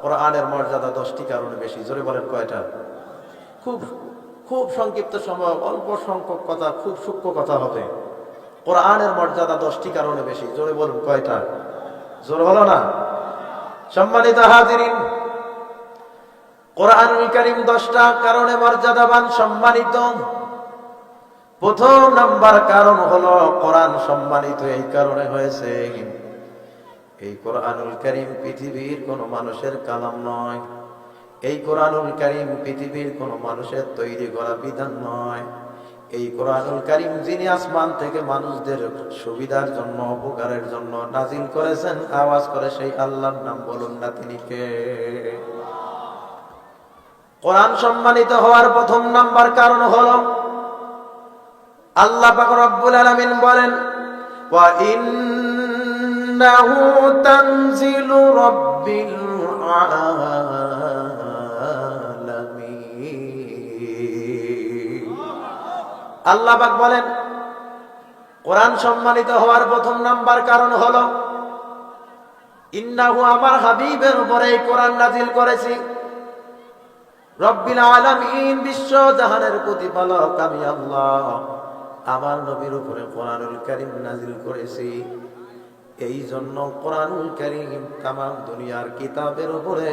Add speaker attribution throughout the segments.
Speaker 1: কোরআনের মর্যাদা 10টি কারণে বেশি। জোরে বলেন কয়টা? খুব খুব সংক্ষিপ্ত সময়, অল্প সংখ্যক কথা, খুব সূক্ষ্ম কথা হবে। কোরআনের মর্যাদা 10টি কারণে বেশি। জোরে বলুন কয়টা? জোরে বলো না। সম্মানিত হাজিরিন, কোরআনুল কারীম 10টা কারণে মর্যাদাবান, সম্মানিত। প্রথম নাম্বার কারণ হলো কোরআন সম্মানিত এই কারণে হয়েছে, এই কোরআনুল কারীম পৃথিবীর কোন মানুষের কালাম নয়। এই কোরআনুল কারীম পৃথিবীর কোন মানুষের তৈরি করা বিধান নয়। এই কোরআনুল কারীম যিনি আসমান থেকে মানুষদের সুবিধার জন্য, উপকারের জন্য নাজিল করেছেন, আওয়াজ করে সেই আল্লাহর নাম বলুন না, তিনি কে? কোরআন সম্মানিত হওয়ার প্রথম নাম্বার কারণ হলো আল্লাহ পাক রব্বুল আলামিন বলেন, ওয়া ইন্নাহু তানজিলু রাব্বিল আলামিন। আল্লাহ পাক বলেন কোরআন সম্মানিত হওয়ার প্রথম নাম্বার কারণ হলো ইন্নাহু, আমার হাবিবের উপরে এই কোরআন নাজিল করেছি। রব্বিল আলামিন, বিশ্ব জাহানের প্রতিপালক আমি আল্লাহ আমার নবীর উপরে কোরআনুল কারীম নাজিল করেছি। এই জন্য কোরআনুল কারীম তামাম দুনিয়ার কিতাবের উপরে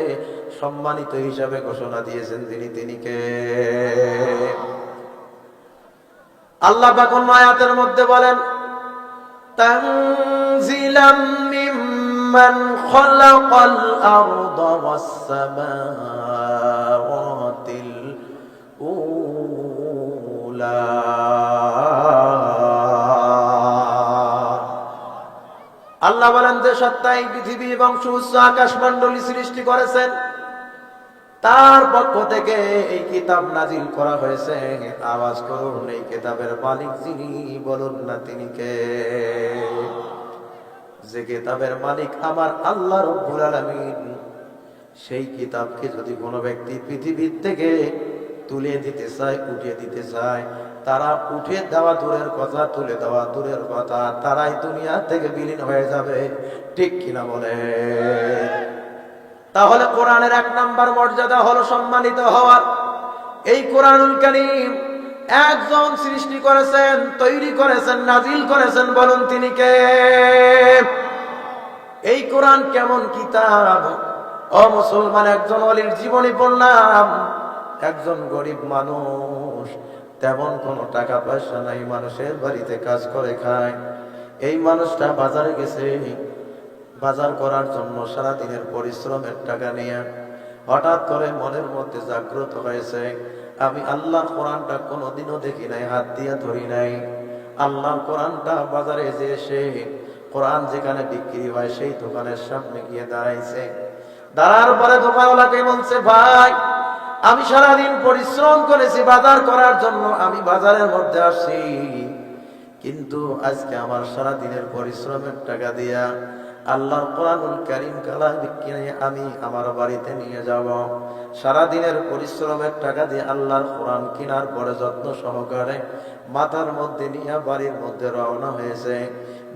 Speaker 1: সম্মানিত হিসাবে ঘোষণা দিয়েছেন, তিনি কে? আল্লাহ পাক অন্য আয়াতের মধ্যে বলেন, তানজিলাম মিম্মান খালাকাল আরদা ওয়াস সামাওয়াতিল উলা। আল্লাহ বলেন যে সত্তা এই পৃথিবী এবং সুউচ্চ আকাশমণ্ডলী সৃষ্টি করেছেন, তার পক্ষ থেকে এই কিতাব নাজিল করা হয়েছে। আওয়াজ করুন, এই কিতাবের মালিক যিনি বলুন না, তিনি কে? যে কিতাবের মালিক আমার আল্লাহ রব্বুল আলামিন, সেই কিতাবকে যদি কোনো ব্যক্তি পৃথিবীর থেকে তুলে দিতে চায়, উঠিয়ে দিতে চায়, তারা উঠে দেওয়া দূরের কথা, তুলে দেওয়া দূরের কথা, তারাই দুনিয়া থেকে বিলীন হয়ে যাবে। ঠিক কিনা বলে? তাহলে কোরআনের 1 নাম্বার মর্যাদা হলো সম্মানিত হওয়ার। এই কোরআনুল কারীম একজন সৃষ্টি করেছেন, তৈরি করেছেন, নাজিল করেছেন, বলুন তিনি কে? এই কোরআন কেমন কিতাব! ও মুসলমান, একজন ওলির জীবনী পড়লাম। একজন গরিব মানুষ, তেমন কোনো টাকা পয়সা নাই, মানুষের বাড়িতে কাজ করে খায়। এই মানুষটা বাজারে গেছে বাজার করার জন্য, সারাদিনের পরিশ্রমের টাকা নিয়ে হঠাৎ করে মনের মধ্যে জাগ্রত হয়েছে, আমি আল্লাহর কোরআনটা কোনোদিনও দেখি নাই, হাত দিয়ে ধরি নাই। আল্লাহর কোরআনটা বাজারে যে এসে কোরআন যেখানে বিক্রি হয় সেই দোকানের সামনে গিয়ে দাঁড়াইছে। দাঁড়ার পরে দোকানওয়ালাকে বলছে, ভাই আমি সারাদিন পরিশ্রম করেছি বাজার করার জন্য, আমি বাজারের মধ্যে আসছি, কিন্তু আজকে আমার সারাদিনের পরিশ্রমের টাকা দিয়া আল্লাহর কোরআনুল কারীম কালাম কিনে আমি আমার বাড়িতে নিয়ে যাব। সারাদিনের পরিশ্রমের টাকা দিয়ে আল্লাহর কোরআন কেনার পরে যত্ন সহকারে মাথার মধ্যে নিয়ে বাড়ির মধ্যে রওনা হয়েছে।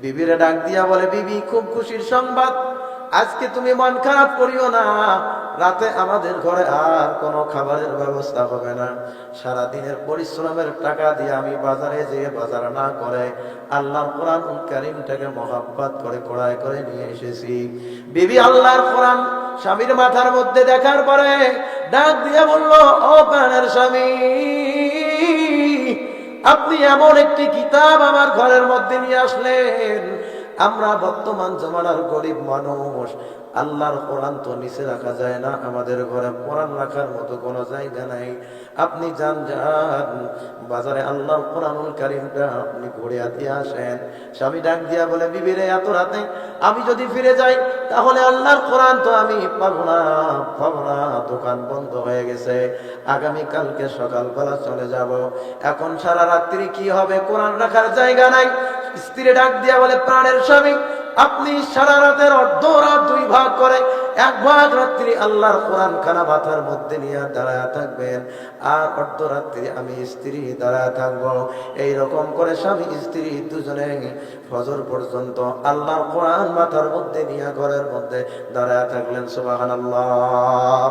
Speaker 1: বিবিরে ডাক দিয়া বলে, বিবি খুব খুশির সংবাদ, আজকে তুমি মন খারাপ করিও না, রাতে আমাদের ঘরে আর কোনো খাবারের ব্যবস্থা হবে না। সারাদিনের পরিশ্রমের টাকা দিয়ে আমি বাজারে যেয়ে বাজার না করে আল্লাহর কোরআনুল কারীমটাকে মহব্বত করে কোড়ায় করে নিয়ে এসেছি। বিবি আল্লাহর কোরআন স্বামীর মাথার মধ্যে দেখার পরে ডাক দিয়ে বলল, ও প্রাণের স্বামী, আপনি এমন একটি কিতাব আমার ঘরের মধ্যে নিয়ে আসলেন। আমরা বর্তমান জমানার গরিব মানুষ, আল্লাহর কোরআন তো নিচে রাখা যায় না, আমাদের ঘরে কোরআন রাখার মতো কোনো জায়গা নাই। আপনি যান বাজারে আল্লাহর কোরআনুল কারীমটা আপনি ঘুরে দিয়ে আসেন। স্বামী ডাক দিয়া বলে, বিবিরে এত রাতে আমি যদি ফিরে যাই তাহলে আল্লাহর কোরআন তো আমি পাবো না, দোকান বন্ধ হয়ে গেছে, আগামী কালকে সকালবেলা চলে যাব। এখন সারা রাত্রি কি হবে, কোরআন রাখার জায়গা নাই। স্ত্রী ডাক দিয়া বলে, প্রাণের স্বামী আপনি সারা রাতের অর্ধ রাত 2 ভাগ করে 1 ভাগ রাত্রি আল্লাহর কোরআন খানা মাথার মধ্যে নিয়ে দাঁড়ায় থাকবেন, আর অর্ধ রাত্রি আমি স্ত্রী দাঁড়ায় থাকবো। এইরকম করে স্বামী স্ত্রী দুজনে ফজর পর্যন্ত আল্লাহর কোরআন মাথার মধ্যে নিয়ে ঘরের মধ্যে দাঁড়ায় থাকলেন। সুবহানাল্লাহ।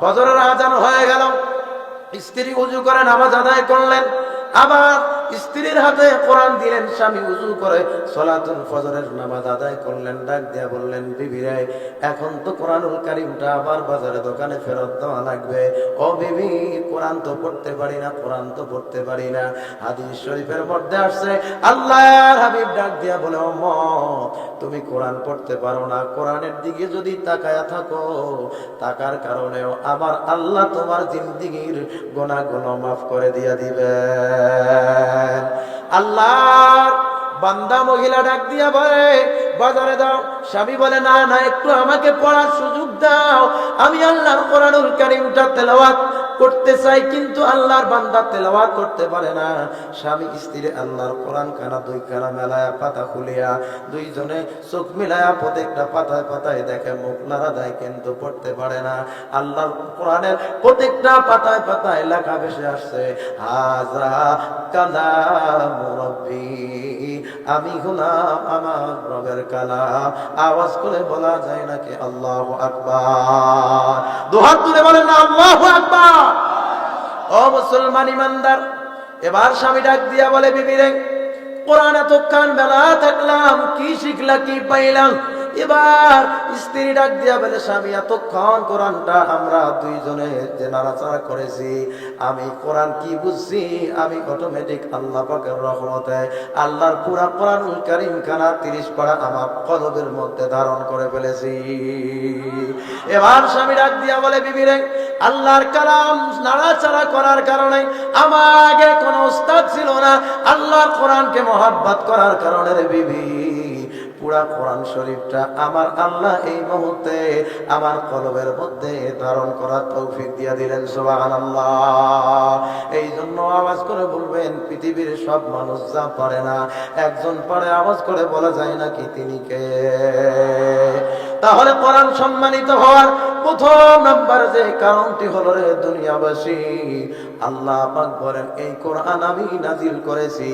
Speaker 1: ফজরের আজান হয়ে গেল, স্ত্রী ওযু করে নামাজ আদায় করলেন, আবার স্ত্রীর হাতে কোরআন দিলেন, স্বামী ওযু করে সালাতুল ফজরের নামাজ আদায় করলেন। ডাক দিয়া বললেন, বিবি রে, এখন তো কোরআনুল কারীমটা আবার বাজারে দোকানে ফেরত দেওয়া লাগবে। ও বিবি, কোরআন তো পড়তে পারি না, কোরআন তো পড়তে পারি না। হাদিস শরীফের মধ্যে আসছে, আল্লাহর হাবিব ডাক দিয়া বলে, ও মা, তুমি কোরআন পড়তে পারো না, কোরআনের দিকে যদি তাকায়া থাকো, তাকার কারণেও আমার আল্লাহ তোমার জিন্দেগীর গুনাহগুলো মাফ করে দিয়া দিবে। আল্লাহর বান্দা মহিলা ডাক দিয়া বলে, বাজারে দাও। স্বামী বলে, না না, একটু আমাকে পড়ার সুযোগ দাও, আমি আল্লাহর কোরআনুল কারীমটা তেলাওয়াত করতে চাই। কিন্তু আল্লাহর বান্দা তেলাওয়াত করতে পারে না। স্বামী স্ত্রী আল্লাহর কোরআন খানা 2 খানা মেলায়া পাতা খুলিয়া দুইজনে চোখ মিলায়া প্রত্যেকটা পাতায় পাতায় দেখে, মুখ নাড়া দেয়, কিন্তু পড়তে পারে না। আল্লাহর কোরআনের প্রত্যেকটা পাতায় পাতায় লেখা ভেসে আসছে, হাযা কালামু রাব্বি, আমি হলাম আমার রবের কালাম। আওয়াজ করে বলা যায় নাকি আল্লাহু আকবার? দুহাত তুলে বলেন না আল্লাহু আকবার। ও মুসলমান ইমানদার, এবার স্বামী ডাক দিয়া বলে, বিবি রে, কোরআন এতক্ষণ বেলা থাকলাম, কি শিখলা, কি পাইলাম? এবার স্ত্রী ডাক দিয়া বলে, স্বামী, এতক্ষণ কোরআনটা আমরা দুইজনে যে নাড়াচাড়া করেছি, আমি কোরআন কি বুঝছি, আমি অটোমেটিক আল্লাহ পাকের রহমতে আল্লাহর পুরা কোরআনুল কারীম খানা 30 পারা আমার কলবের মধ্যে ধারণ করে ফেলেছি। এবার স্বামী ডাক দিয়া বলে, বিবি রে, আল্লাহর কালাম নাড়াচাড়া করার কারণে আমার আগে কোনো উস্তাদ ছিল না, আল্লাহর কোরআনকে মহব্বত করার কারণে রে বিবি, পুরা কোরআন শরীফটা আমার আল্লাহ এই মুহূর্তে আমার কলবের মধ্যে ধারণ করার তৌফিক দিয়া দিলেন। সুবহানাল্লাহ। এই জন্য আওয়াজ করে বলবেন, পৃথিবীর সব মানুষ যা পারে না, একজন পারে। আওয়াজ করে বলা যায় নাকি তিনি কে? তাহলে কোরআন সম্মানিত হওয়ার প্রথম নাম্বার যে কারণটি হলো, রে দুনিয়াবাসী, আল্লাহ পাক বলেন, এই কোরআন আমি নাজিল করেছি,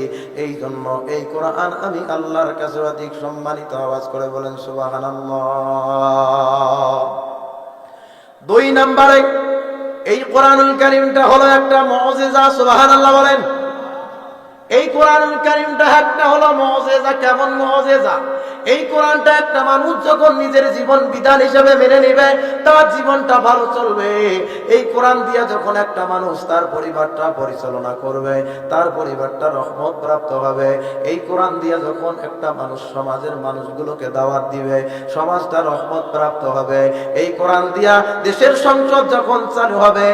Speaker 1: এই জন্য এই কোরআন আমি আল্লাহর কাছে অধিক সম্মানিত। আওয়াজ করে বলেন সুবহানাল্লাহ। 2 নম্বরে, এই কোরআনুল কারীমটা হলো একটা মুজিজা। সুবহানাল্লাহ বলেন। এই কোরআনুল কারীমটা একটা হলো মুজিজা। কেমন মুজিজা? এই কোরআনটা একটা মানুষ যখন নিজের জীবন বিধান হিসেবে মেনে নেবে, তার জীবনটা ভালো চলবে। এই কোরআন দিয়ে যখন একটা মানুষ তার পরিবারটা পরিচালনা করবে, তার পরিবারটা রহমত প্রাপ্ত হবে। এই কোরআন দিয়ে যখন একটা মানুষ সমাজের মানুষগুলোকে দাওয়াত দিবে, সমাজটা রহমত প্রাপ্ত হবে। এই কোরআন দিয়া দেশের সংসদ যখন চালু হবে,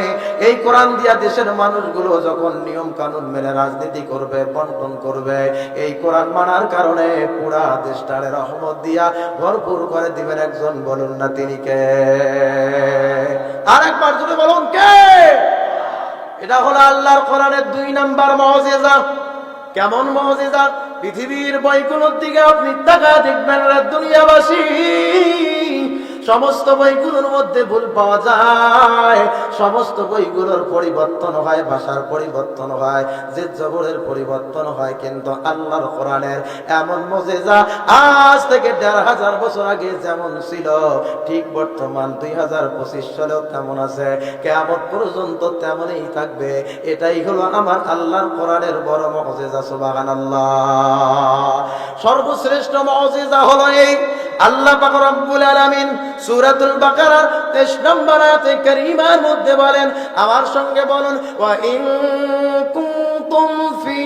Speaker 1: এই কোরআন দিয়া দেশের মানুষগুলো যখন নিয়ম কানুন মেনে রাজনীতি করবে, বন্টন করবে, এই কোরআন মানার কারণে পুরা দেশটারে রহমত দিয়া ভরপুর করে দিবেন। একজন বলুন না তিনি কে? আরেকবার জোরে বলুন, কে? এটা হলো আল্লাহর কোরআনের 2 নাম্বার মুজিজা। কেমন মুজিজা? পৃথিবীর বইগুলোর দিকে আপনি তাকায় দেখবেন, দুনিয়াবাসী, সমস্ত বইগুলোর মধ্যে ভুল পাওয়া যায়, সমস্ত বইগুলোর পরিবর্তন হয়, ভাষার পরিবর্তন হয়, যে জবরের পরিবর্তন হয়, কিন্তু আল্লাহর কোরআনের এমন মুজিজা আজ থেকে 1500 বছর আগে যেমন ছিল, ঠিক বর্তমান 2025 সালেও তেমন আছে, কিয়ামত পর্যন্ত তেমনই থাকবে। এটাই হলো আমার আল্লাহর কোরআনের বড় মুজিজা। সুবহানাল্লাহ। সর্বশ্রেষ্ঠ মুজিজা হলো এই, আল্লাহ পাক রব্বুল আলামিন সূরাতুল বাকারা 23 নম্বর আয়াতে কারীমার মধ্যে বলেন, আমার সঙ্গে বলুন, ওয়া ইন কুনতুম ফি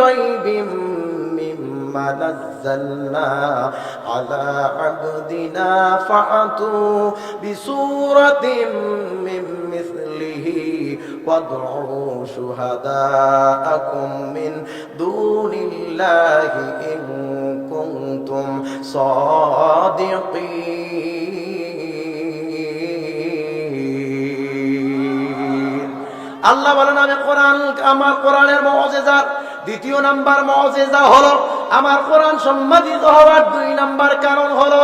Speaker 1: রাইবিম মিম্মা নাযালনা আলা আবদিনা ফাআতু বিসূরাতিম মিন মিসলিহি ওয়াদউ শুহাদাআকুম মিন দুনিল্লাহি ইন কুনতুম সাদিকিন। আল্লাহ বলেন, আমি কোরআন, আমার কোরআনের মুজিজা, 2 নাম্বার মুজিজা হলো আমার কোরআন সম্মানিত হওয়ার 2 নাম্বার কারণ হলো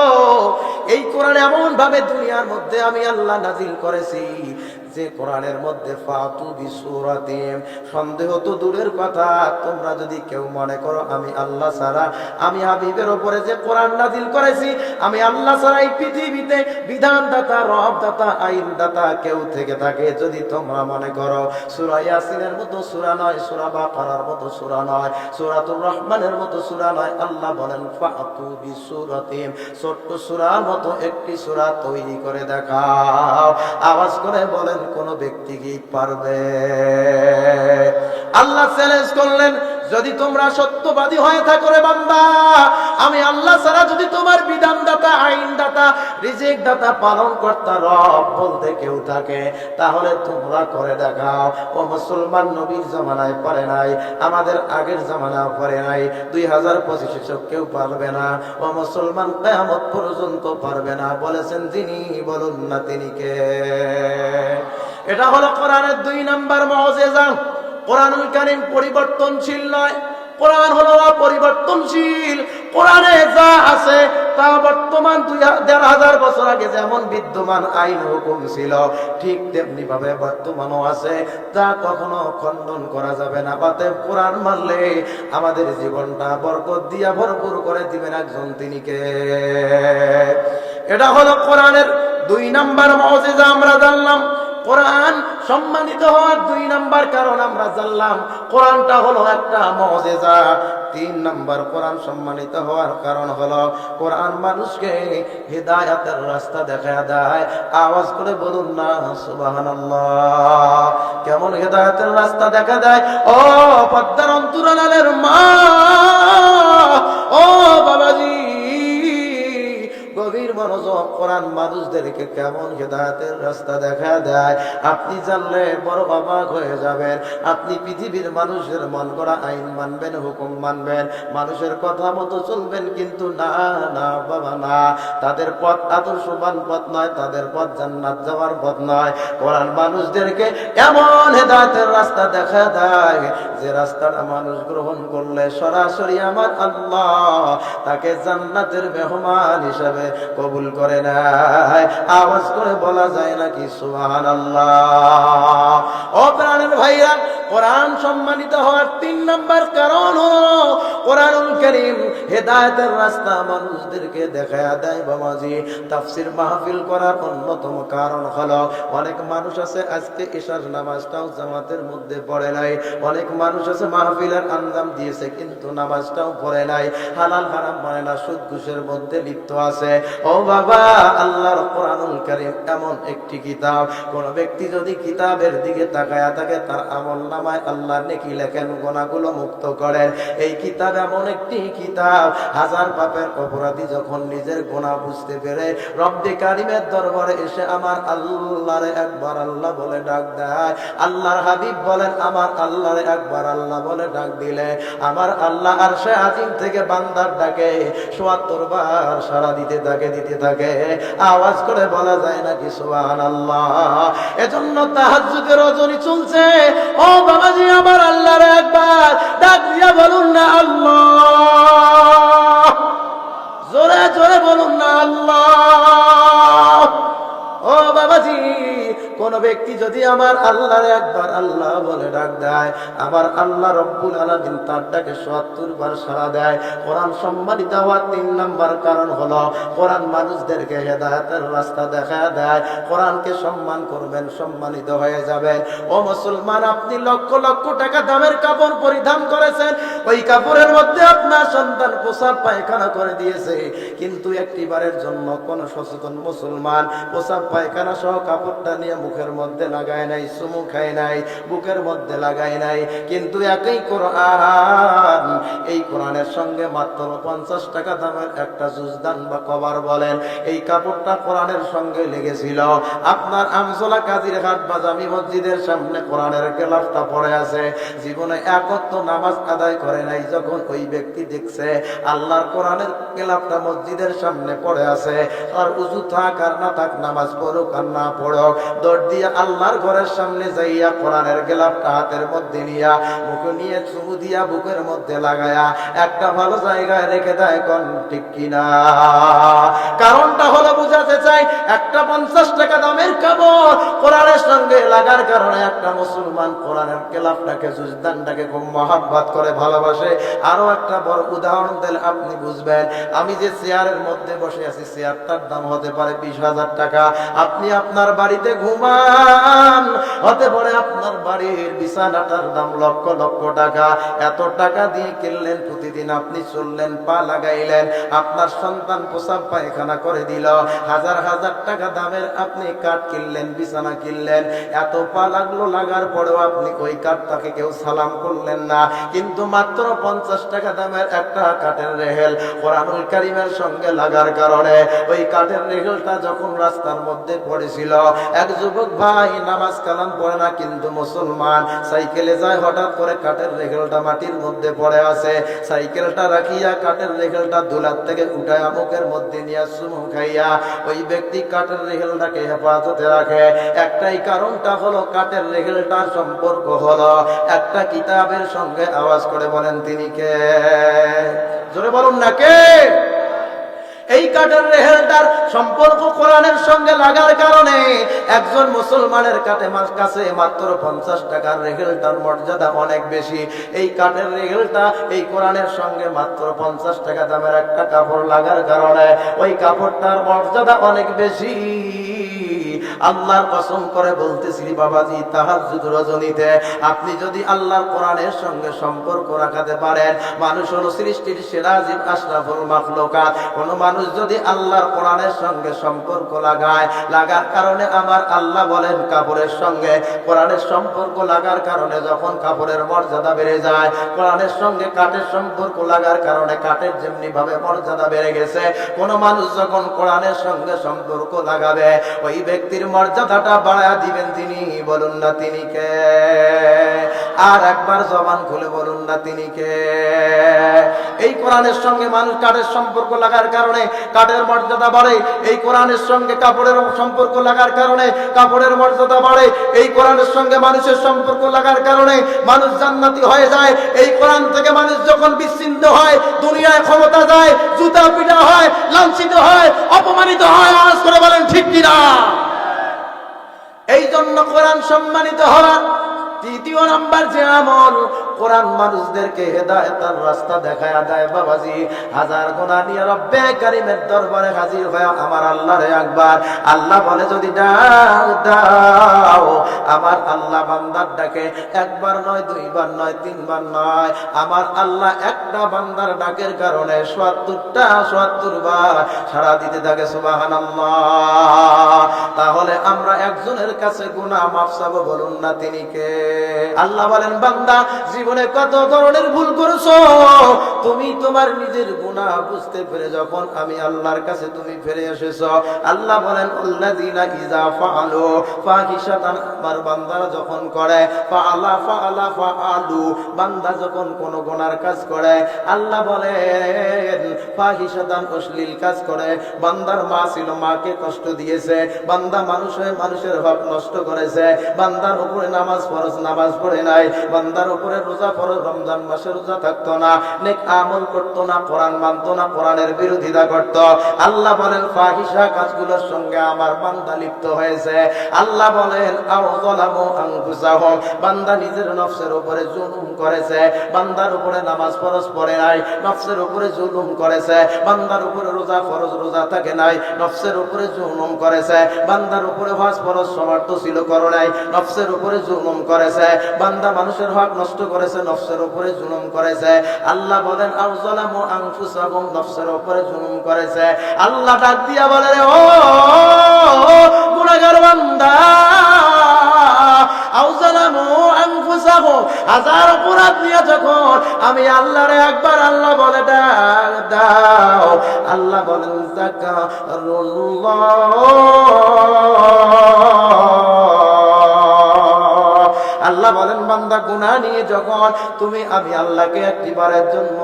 Speaker 1: এই কোরআন এমন ভাবে দুনিয়ার মধ্যে আমি আল্লাহ নাজিল করেছি যে কোরআনের মধ্যে ফাতু বিসূরাতিন, সন্দেহ তো দূরের কথা, তোমরা যদি কেউ মনে করো আমি আল্লাহ ছাড়া, আমি হাবিবের উপরে যে কোরআন নাজিল করেছি, আমি আল্লাহ ছাড়া এই পৃথিবীতে বিধানদাতা, রবদাতা, আইনদাতা কেউ থেকে থাকে, যদি তোমরা মনে করো, সূরা ইয়াসিনের মতো সূরা নয়, সূরা বাকারার মতো সূরা নয়, সূরাতুর রহমানের মতো সূরা নয়, আল্লাহ বলেন ফাতু বিসূরাতিন, ছোট্ট সূরার মতো একটি সূরা তৈরি করে দেখাও। আওয়াজ করে বলেন কোন ব্যক্তি কি পারবে? আল্লাহ চ্যালেঞ্জ করলেন, যদি তোমরা সত্যবাদী হয়ে থাকো রে বান্দা, আমি আল্লাহ ছাড়া যদি তোমার বিধানদাতা, আইনদাতা, রিজিক দাতা, পালন কর্তা, রব বলতে কেউ থাকে, তাহলে তোমরা করে দেখাও। ও মুসলমান, নবীর জামানায় পারে নাই, আমাদের আগের জামানায় পারে নাই, 2025 কেউ পারবে না। ও মুসলমান, কিয়ামত পর্যন্ত পারবে না। বলেছেন যিনি, বলুন না তিনি কে? এটা হলো কোরআনের 2 নাম্বার মুজিজা। কোরআনুল কারীম পরিবর্তনশীল নয়, কোরআন হলো অপরিবর্তনশীল। কোরআনে যা আছে তা বর্তমান 2500 বছর আগে যেমন বিদ্যমান আইন হুকুম ছিল, ঠিক তেমনি ভাবে বর্তমানও আছে, তা কখনো খণ্ডন করা যাবে না। অতএব কোরআন মানলে আমাদের জীবনটা বরকত দিয়া ভরপুর করে দিবেন একজন, তিনি কে? এটা হলো কোরআনের 2 নাম্বার মুজিজা। আমরা জানলাম কোরআন সম্মানিত হওয়ার 2 নাম্বার কারণ আমরা জানলাম, কোরআনটা হলো একটা মুজিজা। 3 নাম্বার কোরআন সম্মানিত হওয়ার কারণ হলো কোরআন মানুষকে হিদায়াতের রাস্তা দেখায় দেয়। আওয়াজ করে বলুন না সুবহানাল্লাহ। কেমন হিদায়াতের রাস্তা দেখা দেয়? ও পদ্মার অন্তরালের মা, ও বাবাজি, গভীর মনোযোগ, কোরআন মানুষদেরকে কেমন হিদায়াতের রাস্তা দেখা দেয় আপনি জানলে বড় অবাক হয়ে যাবেন। আপনি পৃথিবীর মানুষের মন করা আইন মানবেন, হুকুম মানবেন, মানুষের কথা মতো চলবেন, কিন্তু না না বাবা না, তাদের পথ আদর্শবান পথ নয়, তাদের পথ জান্নাত যাওয়ার পথ নয়। কোরআন মানুষদেরকে এমন হিদায়াতের রাস্তা দেখা দেয় যে রাস্তাটা মানুষ গ্রহণ করলে সরাসরি আমার আল্লাহ তাকে জান্নাতের মেহমান হিসাবে কবুল করে নেয়। আওয়াজ করে বলা যায় নাকি সুবহানাল্লাহ? ও প্রাণের ভাইরা, কোরআন সম্মানিত হওয়ার 3 নাম্বার কারণ হলো কোরআনুল কারীম হেদায়েতের রাস্তা মানুষদেরকে দেখায় দেয়। বাবাজি, তাফসীর মাহফিল করার অন্যতম কারণ হলো অনেক মানুষ আছে আজকে ইশার নামাজটাও জামাতের মধ্যে পড়ে নাই, অনেক মানুষ আছে মাহফিলের আঞ্জাম দিয়েছে কিন্তু নামাজটাও পড়ে নাই, হালাল হারাম মানে না, সুদ ঘুষের মধ্যে লিপ্ত আছে। ও বাবা, আল্লাহর কোরআনুল কারীম এমন একটি কিতাব, কোন ব্যক্তি যদি কিতাবের দিকে তাকায়া থাকে তার আমল নামায় আল্লাহ নেকি লেখেন, গুনাহগুলো মুক্ত করেন। এই কিতাব এমন একটি কিতাব, হাজার পাপের অপরাধী যখন নিজের গুনাহ বুঝতে পেরে রব্বে কারীমের দরবারে এসে আমার আল্লাহরে একবার আল্লাহ বলে ডাক দেয়, আল্লাহর হাবিব বলেন আমার আল্লাহরে একবার আল্লাহ বলে ডাক দিলে আমার আল্লাহ আরশে আজিম থেকে বান্দার ডাকে ৭৭ বার সাড়া দিতে থাকে। আওয়াজ করে বলা যায় নাকি সুবহানাল্লাহ? এজন্য তাহাজ্জুদের রজনী চলছে। ও বাবাজি, আমার আল্লাহরে একবার ডাক দিয়া বলুন না আল্লাহ, জোরে জোরে বলুন না আল্লাহ। ও বাবাজি, কোন ব্যক্তি যদি আমার আল্লাহর একবার আল্লাহ বলে ডাক দেয়, আমার আল্লাহ রব্বুল আলামিন তার ডাকে ৭৭ বার সাড়া দেয়। কোরআন সম্মানিত হওয়ার 3 নাম্বার কারণ হলো কোরআন মানুষদেরকে হেদায়েতের রাস্তা দেখায় দেয়। কোরআনকে সম্মান করবেন, সম্মানিত হয়ে যাবেন। ও মুসলমান, আপনি লক্ষ লক্ষ টাকা দামের কাপড় পরিধান করেছেন, ওই কাপড়ের মধ্যে আপনার সন্তান প্রসাব পায়খানা করে দিয়েছে, কিন্তু একটিবারের জন্য কোন সচেতন মুসলমান প্রসাব পায়খানা সহ কাপড়টা নিয়ে মুখের মধ্যে লাগায় নাই, চুমু খায় নাই, বুকের মধ্যে লাগায় নাই। কিন্তু একই কোরআন, এই কোরআনের সঙ্গে মাত্র 50 টাকা দামের একটা জুজদান বা কভার বলেন, এই কাপড়টা কোরআনের সঙ্গে লেগেছিল। আপনার আমজোলা কাজিরহাট বা জামি মসজিদের সামনে কোরআনের কেলাফটা পড়ে আছে, জীবনে একত্র নামাজ আদায় করে নাই। যখন ওই ব্যক্তি দেখছে আল্লাহর কোরআনের কেলাফটা মসজিদের সামনে পড়ে আছে, আর উজু থাক আর না থাক, নামাজ পড়ুক আর না পড়ক, দৌড় দিয়ে আল্লাহর ঘরের সামনে যাইয়া কোরআনের গেলাপটা হাতের মধ্যে নিয়া মুখে নিয়ে চুমু দিয়া বুকের মধ্যে লাগায়া একটা ভালো জায়গায় রেখে দেয়। কোন ঠিক কিনা? কারণটা হলো বুঝাতে চাই, একটা 50 টাকা দামের কাপড় কোরআনের সঙ্গে লাগার কারণে একটা মুসলমান কোরআনের গেলাপটাকে জুজদানটাকে খুব মহাব্বত করে ভালোবাসে। আরো একটা বড় উদাহরণ দিলে আপনি বুঝবেন। আমি যে চেয়ারের মধ্যে বসে আছি, চেয়ারটার দাম হতে পারে 20,000 টাকা। আপনি আপনার বাড়িতে ঘুমান, হতে পারে আপনার বাড়ির বিছানাটার দাম লক্ষ লক্ষ টাকা। এত টাকা দিয়ে কিনলেন, প্রতিদিন আপনি চললেন, পা লাগাইলেন, আপনার সন্তান প্রসাব পায়খানা করে দিল, হাজার হাজার টাকা দামের আপনি কাঠ কিনলেন, বিছানা কিনলেন, এত পা লাগলো, লাগার পরেও আপনি ওই কাঠটাকে কেউ সালাম করলেন না। কিন্তু মাত্র 50 টাকা দামের একটা কাঠের রেহেল কোরআনুল কারীমের সঙ্গে লাগার কারণে ওই কাঠের রেহেলটা যখন রাস্তার মধ্যে পড়েছিল, এক যুবক ভাই নামাজ কালাম পড়ে না কিন্তু মুসলমান, সাইকেলে যায়, হঠাৎ করে কাঠের রেহেলটা মাটির মধ্যে পড়ে আছে, সাইকেলটা রাখিয়া কাঠের রেহেলটা দুলার থেকে উঠায় মুখের মধ্যে নিয়ে চুমু খাইয়া ওই ব্যক্তি কাঠের রেহেলটাকে হেফাজতে রাখে। একটাই কারণটা হলো কাঠের রেহেলটার সম্পর্ক হলো একটা কিতাবের সঙ্গে। আওয়াজ করে বলেন তিনি কে? জোরে বলুন না কে? এই কাঠের রেহেলটার সম্পর্ক কোরআনের সঙ্গে লাগার কারণে একজন মুসলমানের কাছে মাত্র 50 টাকার রেহেলটার মর্যাদা অনেক বেশি। এই কাঠের রেহেলটা এই কোরআনের সঙ্গে মাত্র 50 টাকা দামের একটা কাপড় লাগার কারণে ওই কাপড়টার মর্যাদা অনেক বেশি। আল্লাহর কসম করে বলতেছি বাবাজি, তাহাজ্জুদ রজনীতে আপনি যদি আল্লাহর কোরআনের সঙ্গে সম্পর্ক রাখতে পারেন, মানুষ হলো সৃষ্টির সেরা জীব, আশরাফুল মাখলুকাত, কোন মানুষ যদি আল্লাহর কোরআনের সঙ্গে সম্পর্ক লাগার কারণে আমার আল্লাহ বলেন কাপড়ের সঙ্গে কোরআনের সম্পর্ক লাগার কারণে যখন কাপড়ের মর্যাদা বেড়ে যায়, কোরআনের সঙ্গে কাঠের সম্পর্ক লাগার কারণে কাঠের যেমনি ভাবে মর্যাদা বেড়ে গেছে, কোন মানুষ যখন কোরআনের সঙ্গে সম্পর্ক লাগাবে ওই ব্যক্তির মর্যাদাটা বাড়ায় দিবেন তিনি। বলুন না তিনি কে? আর একবার জবান খুলে বলুন না তিনি কে? এই কোরআনের সঙ্গে মানুষ কাঠের সম্পর্ক লাগার কারণে কাঠের মর্যাদা বাড়ে, এই কোরআনের সঙ্গে কাপড়ের সম্পর্ক লাগার কারণে কাপড়ের মর্যাদা বাড়ে, এই কোরআনের সঙ্গে মানুষের সম্পর্ক লাগার কারণে মানুষ জান্নাতি হয়ে যায়। এই কোরআন থেকে মানুষ যখন বিচ্ছিন্ন হয়, দুনিয়ায় ক্ষমতা যায়, জুতা পিটা হয়, লাঞ্ছিত হয়, অপমানিত হয়। আওয়াজ করে বলেন ঠিক কিনা? এই জন্য কোরআন সম্মানিত হওয়ার তৃতীয় নাম্বার যে আমল, কোরআন মানুষদেরকে হেদায়েতের রাস্তা দেখায়া দেয়। বাবাজি, হাজার গুনাহ নিয়ে রব্বে কারীমের দরবারে হাজির হয়ে আমার আল্লাহরে একবার আল্লাহ বলে যদি দাও দাও, আমার আল্লাহ বান্দার ডাকে একবার নয়, দুইবার নয়, তিনবার নয়, আমার আল্লাহ একটা বান্দার ডাকের কারণে ৭০ বার সাড়া দিতে থাকে। সুবহানাল্লাহ। তাহলে আমরা একজনের কাছে গুনাহ মাফ চাবো, বলুন না তিনি কে? আল্লাহ বলেন বান্দা, জীবনে কত ধরনের ভুল করেছো, তুমি তোমার নিজের গুনাহ বুঝতে পেরে যখন আমি আল্লাহর কাছে তুমি ফিরে এসেছো, আল্লাহ বলেন আল্লাযীনা ইযা ফাআলু ফাহিশাতান, আমার বান্দারা যখন করে ফাআলু, বান্দা যখন কোন গুনার কাজ করে, আল্লাহ বলেন ফাহিশাতান, অশ্লীল কাজ করে, বান্দার মা ছিল, মাকে কষ্ট দিয়েছে, বান্দা মানুষ হয়ে মানুষের হক নষ্ট করেছে, বান্দার উপরে নামাজ ফরজ, নামাজ পড়ে নাই, বান্দার উপরে রোজা ফরজ, রমজান মাসে রোজা থাকতো না, নেক আমল করতো না, কোরআন মানতো না, কোরআনের বিরোধিতা করত, আল্লাহ বলেন ফাহিশা কাজগুলোর সঙ্গে আমার বান্দা লিপ্ত হয়েছে। আল্লাহ বলেন আও যালামু আনফুসাহুম, বান্দা নিজের নফসের উপরে জুলুম করেছে, বান্দার উপরে নামাজ ফরজ পড়ে নাই, নফসের উপরে জুলুম করেছে, বান্দার উপরে রোজা ফরজ, রোজা থাকে নাই, নফসের উপরে জুলুম করেছে, বান্দার উপরে হজ ফরজ সমর্থ ছিল করে নাই, নফসের উপরে জুলুম করেছে, বান্দা মানুষের হক নষ্ট করেছে, নফসের উপরে জুলুম করেছে। আল্লাহ বলেন আও যালামু আনফুসাহুম, নফসের উপরে জুলুম করেছে। আল্লাহ ডাক দিয়া বলে রে ও গুনাহগার বান্দা, আও যালামু আনফুসাহুম, হাজার অপরাধ নিয়ে যখন আমি আল্লাহরে একবার আল্লাহ বলে ডাক দাও, আল্লাহ বলেন যাকারুল্লাহ, আল্লাহ আল্লাহ বলেন বান্দা গুনাহ নিয়ে যখন তুমি আমি আল্লাহকে একটিবারের জন্য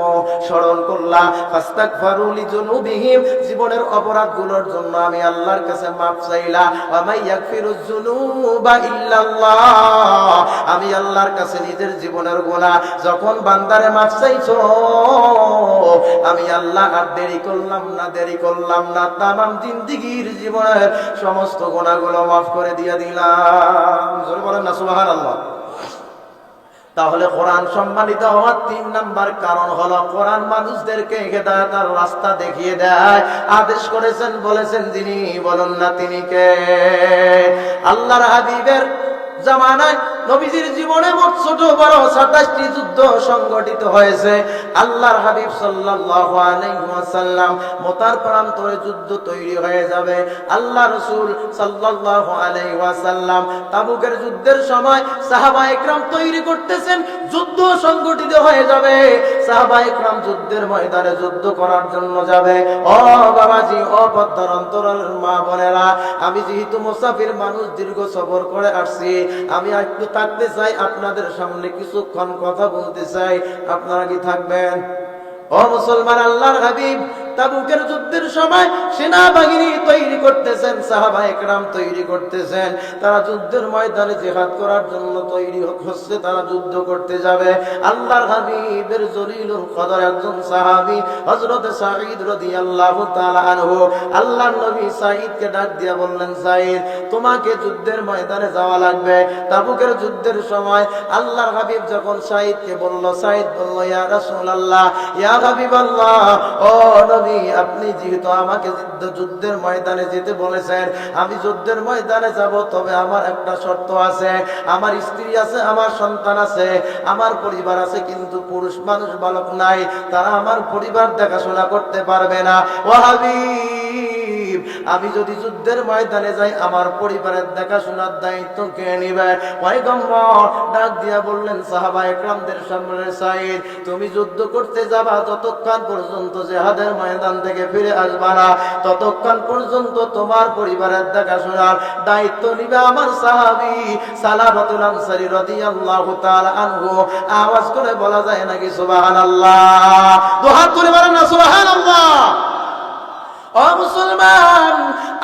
Speaker 1: স্মরণ করলা, ফাস্তাগফিরু লিযুনুবিহিম, জীবনের অপরাধগুলোর জন্য আমি আল্লাহর কাছে মাফ চাইলা, ওয়া মাই ইয়াগফিরুয যুনুবা ইল্লাল্লাহ, আমি আল্লাহর কাছে নিজের জীবনের গুনাহ যখন বান্দারে মাফ চাইছো, আমি আল্লাহ আর দেরি করলাম না, তামাম জিন্দেগীর জীবনের সমস্ত গুনাহগুলো মাফ করে দিয়ে দিলাম। জোরে বলেন না সুবহানাল্লাহ। তাহলে কোরআন সম্মানিত হওয়ার 3 নাম্বার কারণ হলো কোরআন মানুষদেরকে হেদায়েতের রাস্তা দেখিয়ে দেয়। আদেশ করেছেন, বলেছেন যিনি, বলুন না তিনি কে? আল্লাহর হাবিবের জামানায় নবীজির জীবনে মোট ছোট বড় 27টি যুদ্ধ সংগঠিত হয়েছে। আল্লাহর হাবিব সাল্লাল্লাহু আলাইহি ওয়াসাল্লাম মতার প্রান্তরে যুদ্ধ তৈরি হয়ে যাবে। আল্লাহ রাসূল সাল্লাল্লাহু আলাইহি ওয়াসাল্লাম তাবুকের যুদ্ধের সময় সাহাবায়ে কেরাম তৈরি করতেছেন, যুদ্ধ সংগঠিত হয়ে যাবে। সাহাবায়ে কেরাম যুদ্ধের ময়দানে যুদ্ধ করার জন্য যাবে। ও বাবাজি, ও পদ্মার অন্তরালের মা বোনেরা, আমি যেহেতু মুসাফির মানুষ, দীর্ঘ সফর করে আসছি, আমি একটু থাকতে চাই, আপনাদের সামনে কিছুক্ষণ কথা বলতে চাই। আপনারা কি থাকবেন? ও মুসলমান, আল্লাহর হাবিব তাবুকের যুদ্ধের সময় সেনাবাহিনী তৈরি করতেছেন, সাহাবায়ে কেরাম তৈরি করতেছেন। তারা যুদ্ধের ময়দানে জিহাদ করার জন্য তৈরি হচ্ছে, তারা যুদ্ধ করতে যাবে। আল্লাহর হাবিবের জলিলুল কদর একজন সাহাবী হযরত সাঈদ রাদিয়াল্লাহু তাআলা আনহু, আল্লাহর নবী সাঈদকে ডাক দিয়া বললেন, সাঈদ, তোমাকে যুদ্ধের ময়দানে যাওয়া লাগবে। তাবুকের যুদ্ধের সময় আল্লাহর হাবিব যখন সাঈদকে বলল, সাঈদ বলল, ইয়া রাসূলুল্লাহ, ইয়া হাবিবাল্লাহ, ও নবী, আপনি যেহেতু আমাকে যুদ্ধের ময়দানে যেতে বলেছেন, আমি যুদ্ধের ময়দানে যাব, তবে আমার একটা শর্ত আছে। আমার স্ত্রী আছে, আমার সন্তান আছে, আমার পরিবার আছে, কিন্তু পুরুষ মানুষ বালক নাই, তারা আমার পরিবার দেখাশোনা করতে পারবে না। ও হাবিব, আমি যদি যুদ্ধের ময়দানে যাই, আমার পরিবারের দেখাশোনার দায়িত্ব কে নিবে? পয়গম্বর ডাক দিয়া বললেন সাহাবায়ে কেরামদের সামনে, সাঈদ, তুমি যুদ্ধ করতে যাবা, ততক্ষণ পর্যন্ত জিহাদের ময়দান থেকে ফিরে আসবা না, ততক্ষণ পর্যন্ত তোমার পরিবারের দেখাশোনার দায়িত্ব নিবে আমার সাহাবী সালাবাতুল আনসারী রাদিয়াল্লাহু তাআলা আনহু। আওয়াজ করে বলা যায় নাকি সুবহানাল্লাহ? দুহাত তুলে বলেন না সুবহানাল্লাহ। ও মুসলমান,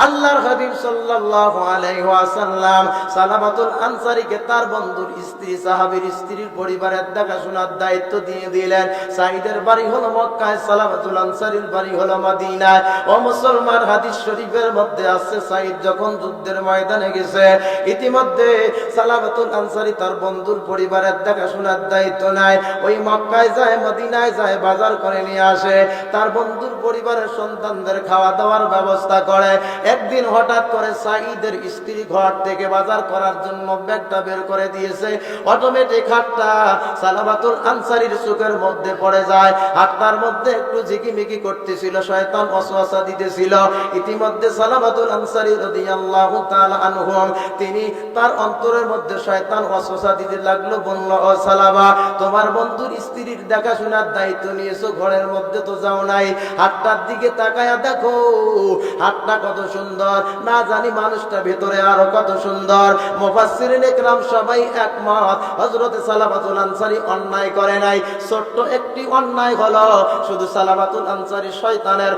Speaker 1: আল্লাহর হাবিব সাল্লাল্লাহু আলাইহি ওয়াসাল্লাম সালাবাতুল আনসারীকে তার বন্ধুর স্ত্রী, সাহাবীর স্ত্রীর পরিবারের দেখাশোনার দায়িত্ব দিয়ে দিলেন। সাঈদের বাড়ি হলো মক্কায়, সালাবাতুল আনসারীর বাড়ি হলো মদিনায়। ও মুসলমান, হাদিস শরীফের মধ্যে আছে, সাঈদ যখন যুদ্ধের ময়দানে গেছে, ইতিমধ্যে সালাবাতুল আনসারী তার বন্ধুর পরিবারের দেখাশোনার দায়িত্ব নেয়। ওই মক্কায় যায়, মদিনায় যায়, বাজার করে নিয়ে আসে, তার বন্ধুর পরিবারের সন্তানদের খাওয়া দেওয়ার ব্যবস্থা করে। একদিন হঠাৎ করে সাঈদের স্ত্রী ঘর থেকে বাজার করার জন্য ব্যাগটা বের করে দিয়েছে। অটোমেটিক হাতটা সালাবাতুল আনসারীর চোখের মধ্যে পড়ে যায়। হাতটার মধ্যে একটু ঝিকিমিকি করতেছিল, শয়তান ওয়াসওয়াসা দিতেছিল। ইতিমধ্যে সালাবাতুল আনসারী রাদিয়াল্লাহু তাআলা আনহু, তিনি তার অন্তরের মধ্যে শয়তান ওয়াসওয়াসা দিতে লাগলো, বলল, ও সালাবা, তোমার বন্ধুর স্ত্রীর দেখাশোনার দায়িত্ব নিয়েছো, ঘরের মধ্যে তো যাও নাই, হাতটার দিকে তাকায়া দেখো, হাতটা কত সুন্দর, না জানি মানুষটা ভেতরে আরো কত সুন্দর। মুফাসসিরিনে কেরাম সবাই একমত, হযরত সালাবাতুল আনসারী অন্যায় করে নাই। ছোট্ট একটি অন্যায় হলো, শুধু সালাবাতুল আনসারী শয়তানের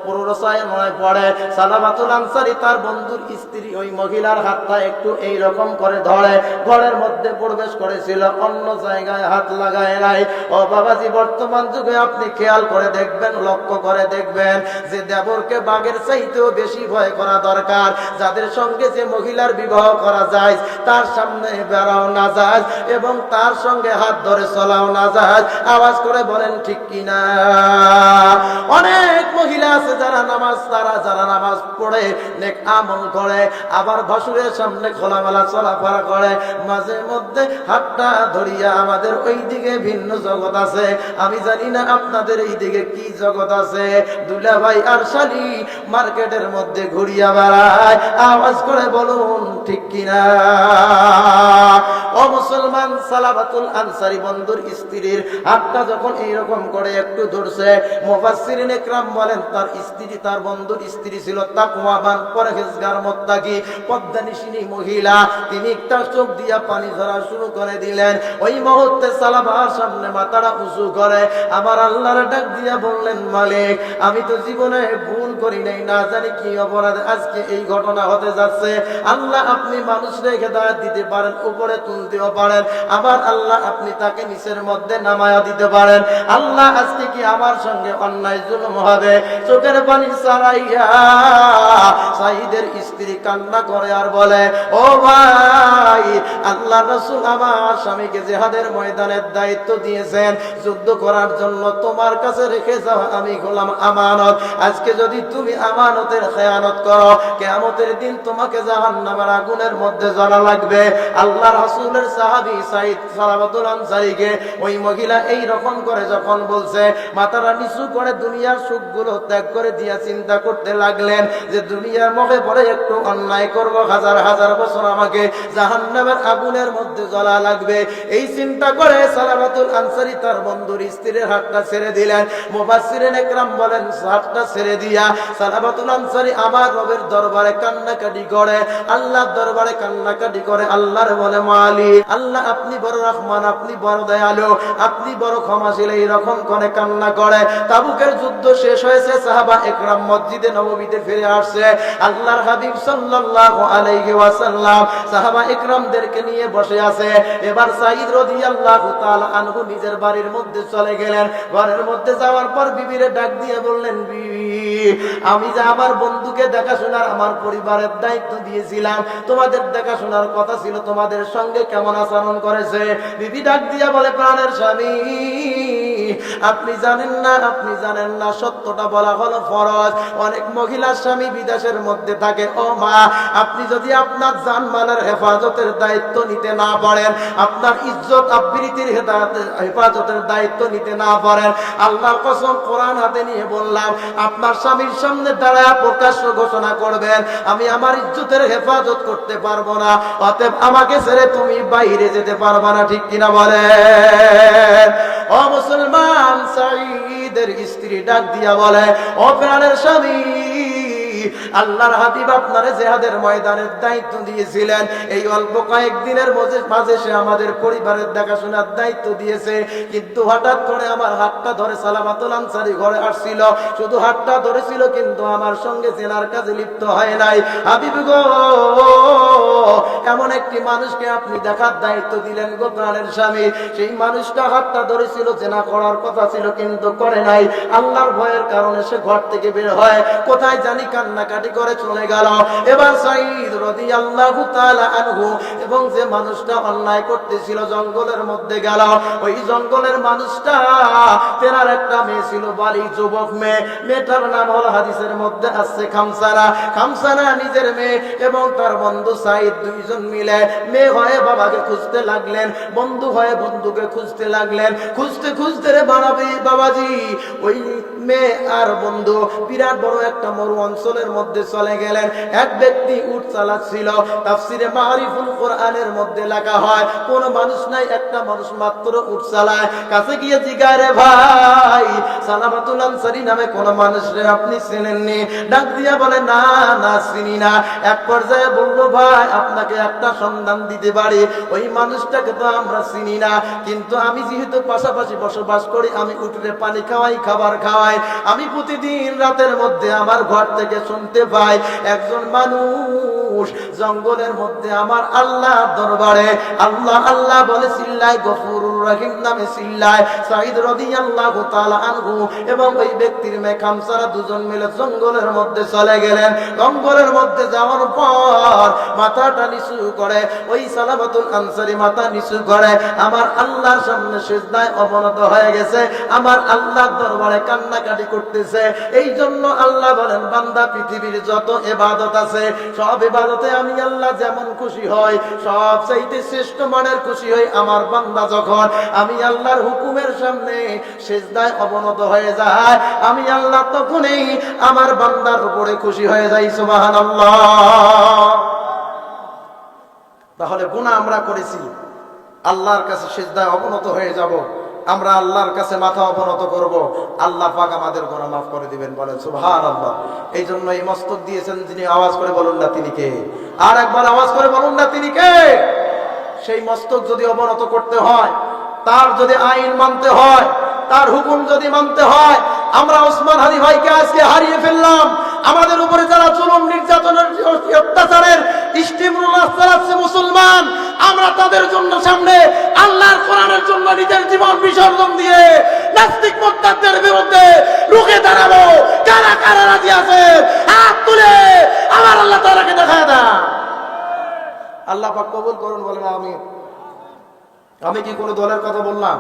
Speaker 1: প্ররোচনায় পড়ে। সালাবাতুল আনসারী তার বন্ধুর স্ত্রী ওই মহিলার হাতটা একটু এই রকম করে ধরে ঘরের মধ্যে প্রবেশ করেছিল, অন্য জায়গায় হাত লাগায় নাই। ও বাবাজি, বর্তমান যুগে আপনি খেয়াল করে দেখবেন, লক্ষ্য করে দেখবেন যে দেবরকে বাঘের চাইতেও বেশি ভয় করা দরকার। যাদের সঙ্গে যে মহিলার বিবাহ করা যায়, তার সামনে বেড়াও না যায় এবং তার সঙ্গে হাত ধরে চলাও না যায়। আওয়াজ করে বলেন ঠিক কিনা? অনেক মহিলা আছে যারা নামাজ পড়ে, নেক আমল করে, আবার ভাসুরের সামনে খোলামেলা চলাফেরা করে, মাঝে মধ্যে হাতটা ধরিয়া আমাদের ওই দিকে ভিন্ন জগৎ আছে, আমি জানি না আপনাদের এই দিকে কি জগৎ আছে। দুলা ভাই আর শালি মার্কেটের মধ্যে ঘুরিয়া বেড়ায়। আওয়াজ করে বলুন ঠিক কিনা? ও মুসলমান, সালাবাতুল আনসারী বন্ধুর স্ত্রীর হাতটা যখন এইরকম করে একটু ধরছে, মুফাসসিরিন ইকরাম বলেন তার স্ত্রী, তার বন্ধুর স্ত্রী ছিল তাকওয়াবান, পরহেজগার, মুত্তাকি, পর্দানিশিনী মহিলা। তিনি একটা চোখ দিয়া পানি ঝরা শুরু করে দিলেন। ওই মুহূর্তে সালাবার সামনে মাথাটা উঁচু করে আমার আল্লাহর ডাক দিয়া বললেন, মালিক আমি তো জীবনে ভুল করি নাই, না জানি কি অপরাধে আজকে এই ঘটনা হতে যাচ্ছে। আল্লাহ আপনি মানুষকে হেদায়েত দিতে পারেন, উপরে তুলতেও পারেন, আবার আল্লাহ আপনি তাকে নিচের মধ্যে নামায়া দিতে পারেন। আল্লাহ আজকে কি আমার সঙ্গে অন্যায় জুলুম হবে? চোখের পানি ছাড়াইয়া সাঈদের স্ত্রী কান্না করে আর বলে, ও ভাই, আল্লাহ রাসূল আমার স্বামীকে জিহাদের ময়দানের দায়িত্ব দিয়েছেন, যুদ্ধ করার জন্য তোমার কাছে রেখে যাওয়া আমি গোলাম আমানত। আজকে যদি তুমি আমানতের খেয়ানত করো, কিয়ামতের দিন তোমাকে জাহান্নামের আগুনের মধ্যে জ্বলা লাগবে। আল্লাহ রাসূলের সাহাবী সাঈদ সালাবাতুল আনসারীকে ওই মহিলা এই রকম করে যখন বলছে, মাথাটা নিচু করে দুনিয়ার সুখগুলো ত্যাগ করে দিয়া চিন্তা করতে লাগলেন যে দুনিয়ার মুখে পড়ে একটু অন্যায় করব, হাজার হাজার বছর আমাকে জাহান্নামের আগুনের মধ্যে জ্বলা লাগবে। এই চিন্তা করে সালাবাতুল আনসারী তার বন্ধুর স্ত্রীর হাতটা ছেড়ে দিলেন। মুফাসসিরিন ইকরাম বলেন হাতটা ছেড়ে দিয়া সালাবাতুল আনসারী আমার রবের দরবারে কান্নাকাটি করে, আল্লাহর দরবারে কান্নাকাটি করে, আল্লাহর বলে, মালিক আল্লাহ আপনি বড় রহমান, আপনি বড় দয়ালু, আপনি বড় ক্ষমাশীল। এই রকম করে কান্না করে। তাবুকের যুদ্ধ শেষ হয়েছে, সাহাবা ইকরাম মসজিদে নববীতে ফিরে আসছে। আল্লাহর হাবিব সাল্লাল্লাহু আলাইহি ওয়াসাল্লাম সাহাবা ইকরামদেরকে নিয়ে বসে আছে। এবার সাঈদ রাদিয়াল্লাহু তাআলা আনহু নিজের বাড়ির মধ্যে চলে গেলেন। ঘরের মধ্যে যাওয়ার পর বিবিরে ডাক দিয়ে বললেন, বিবি আমি যে আমার বন্ধুকে দেখাশোনার, আমার পরিবারের দায়িত্ব দিয়েছিলাম, তোমাদের দেখাশোনার কথা ছিল, তোমাদের সঙ্গে কেমন আচরণ করেছে? বিবি ডাক দিয়া বলে, প্রাণের স্বামী আপনি জানেন না, আপনি জানেন না, সত্যটা বলা হলো ফরজ। অনেক মহিলার স্বামী বিদেশের মধ্যে থাকে। ও মা, আপনি যদি আপনার জানমালের হেফাজতের দায়িত্ব নিতে না পারেন, আপনার ইজ্জত আবৃত্তির হেফাজতের দায়িত্ব নিতে না পারেন, আল্লাহর কসম কোরআন হাতে নিয়ে বললাম, আপনার স্বামীর সামনে দাঁড়ায় প্রকাশ্য ঘোষণা করবেন, আমি আমার ইজ্জতের হেফাজত করতে পারবো না, অতএব আমাকে ছেড়ে তুমি বাইরে যেতে পারবা না। ঠিক কিনা বলেন? ও মুসলমান, সাঈদের স্ত্রী ডাক দিয়া বলে, ও প্রাণের স্বামী, আল্লাহর হাবিব আপনারে জিহাদের ময়দানের দায়িত্ব দিয়েছিলেন, এই অল্প কয়েকদিনের মাঝে সে আমাদের পরিবারের দেখাশোনার দায়িত্ব দিয়েছে, কিন্তু হঠাৎ করে আমার হাতটা ধরে সালাবাতুল আনসারী ঘরে আসছিল, শুধু হাতটা ধরেছিল, কিন্তু আমার সঙ্গে জেনার কাজে লিপ্ত হয় নাই। হাবিব গো, এমন একটি মানুষকে আপনি দেখার দায়িত্ব দিলেন গো প্রাণের স্বামী, সেই মানুষটা হাতটা ধরেছিল, জেনা করার কথা ছিল কিন্তু করে নাই। আল্লাহর ভয়ের কারণে সে ঘর থেকে বের হয়, কোথায় জানি কান্নাকাটি করে চলে গেল। এবার সাঈদ রাদিয়াল্লাহু তাআলা আনহু এবং যে মানুষটা অন্যায় করতেছিল জঙ্গলের মধ্যে গেল। ওই জঙ্গলের মানুষটা, তেনার একটা মেয়ে ছিল, বালিক যুবক মেয়ে, মেয়েটার নাম হল হাদিসের মধ্যে আছে খামসানা। খামসানা নিজের মেয়ে এবং তার বন্ধু সাঈদ দুইজন মিলে মেয়ে হয়ে বাবাকে খুঁজতে লাগলেন, বন্ধু হয়ে বন্ধুকে খুঁজতে লাগলেন। খুঁজতে খুঁজতে রে বাবাজি, ওই মেয়ে আর বন্ধু বিরাট বড় একটা মরু অঞ্চলের মধ্যে চলে গেলেন। এক ব্যক্তি উট চালাচ্ছিল। তাফসিরে মারিফুল কোরআনের মধ্যে লেখা হয়, কোন মানুষ নাই, একটা মানুষ মাত্র উট চালায়। কাছে গিয়ে জিজ্ঞাসা, রে ভাই, সালাবাতুল আনসারী নামে কোন মানুষ রে আপনি চেনেননি? ডাক দিয়া বলে, না না, চিনি না। এক পর্যায়ে বলল, ভাই আপনাকে একটা সন্ধান দিতে পারি, ওই মানুষটাকে তো আমরা চিনি না, কিন্তু আমি যেহেতু পাশাপাশি বসবাস করি, আমি উঠে পানি খাওয়াই, খাবার খাওয়াই, আমি প্রতিদিন রাতের মধ্যে আমার ঘর থেকে শুনতে পাই একজন মানুষ জঙ্গলের মধ্যে আমার আল্লাহ দরবারে আল্লাহ আল্লাহ বলে চিল্লায়, গফুরুর রহিম নামে চিল্লায়। সাঈদ রাদিয়াল্লাহু তাআলা আনহু এবং ওই ব্যক্তির মেয়ে খামসারা দুজন মিলে জঙ্গলের মধ্যে চলে গেলেন। জঙ্গলের মধ্যে যাওয়ার পর মাথাটা নিচু করে ওই সালাবাতুল আনসারী মাথা নিচু করে আমার আল্লাহর সামনে সিজদায় অবনত হয়ে গেছে, আমার আল্লাহর দরবারে কান্নাকাটি করতেছে। এই জন্য আল্লাহ বলেন, বান্দা পৃথিবীর যত ইবাদত আছে সব ইবাদতে আমি আল্লাহ যেমন খুশি হই, সব চাইতে শ্রেষ্ঠ মানের খুশি হই আমার বান্দা যখন আমি আল্লাহর হুকুমের সামনে সিজদায় অবনত হয়ে যায়, আমি আল্লাহ তখনই আমার বান্দার উপরে খুশি হয়ে যাই। সুবহানাল্লাহ। তাহলে গুনাহ আমরা করেছি, আল্লাহর কাছে সিজদায় অবনত হয়ে যাব, আমরা আল্লাহর কাছে মাথা অবনত করব, আল্লাহ পাক আমাদের গুনাহ মাফ করে দিবেন। বলেন সুবহানাল্লাহ। এই জন্য এই মস্তক দিয়েছেন যিনি, আওয়াজ করে বলুন না তিনি কে? আর একবার আওয়াজ করে বলুন না তিনি কে? সেই মস্তক যদি অবনত করতে হয়, তার যদি আইন মানতে হয়, তার হুকুম যদি মানতে হয়, আমরা ওসমান হাদি ভাইকে আজকে হারিয়ে ফেললাম। আমাদের উপরে যারা জুলুম নির্যাতনের অত্যাচারের স্টিমরোলার চালাচ্ছে মুসলমান, আমরা তাদের জন্য সামনে আল্লাহর কোরআনের জন্য নিজের জীবন বিসর্জন দিয়ে নাস্তিক মুরতাদদের বিরুদ্ধে রুখে দাঁড়াবো। কারা কারা রাজি আছে হাত তুলে আমার আল্লাহ তাআলাকে দেখায় দেন। আল্লাহ পাক কবুল করুন। বলেন আমিন। আমি কি কোনো দলের কথা বললাম?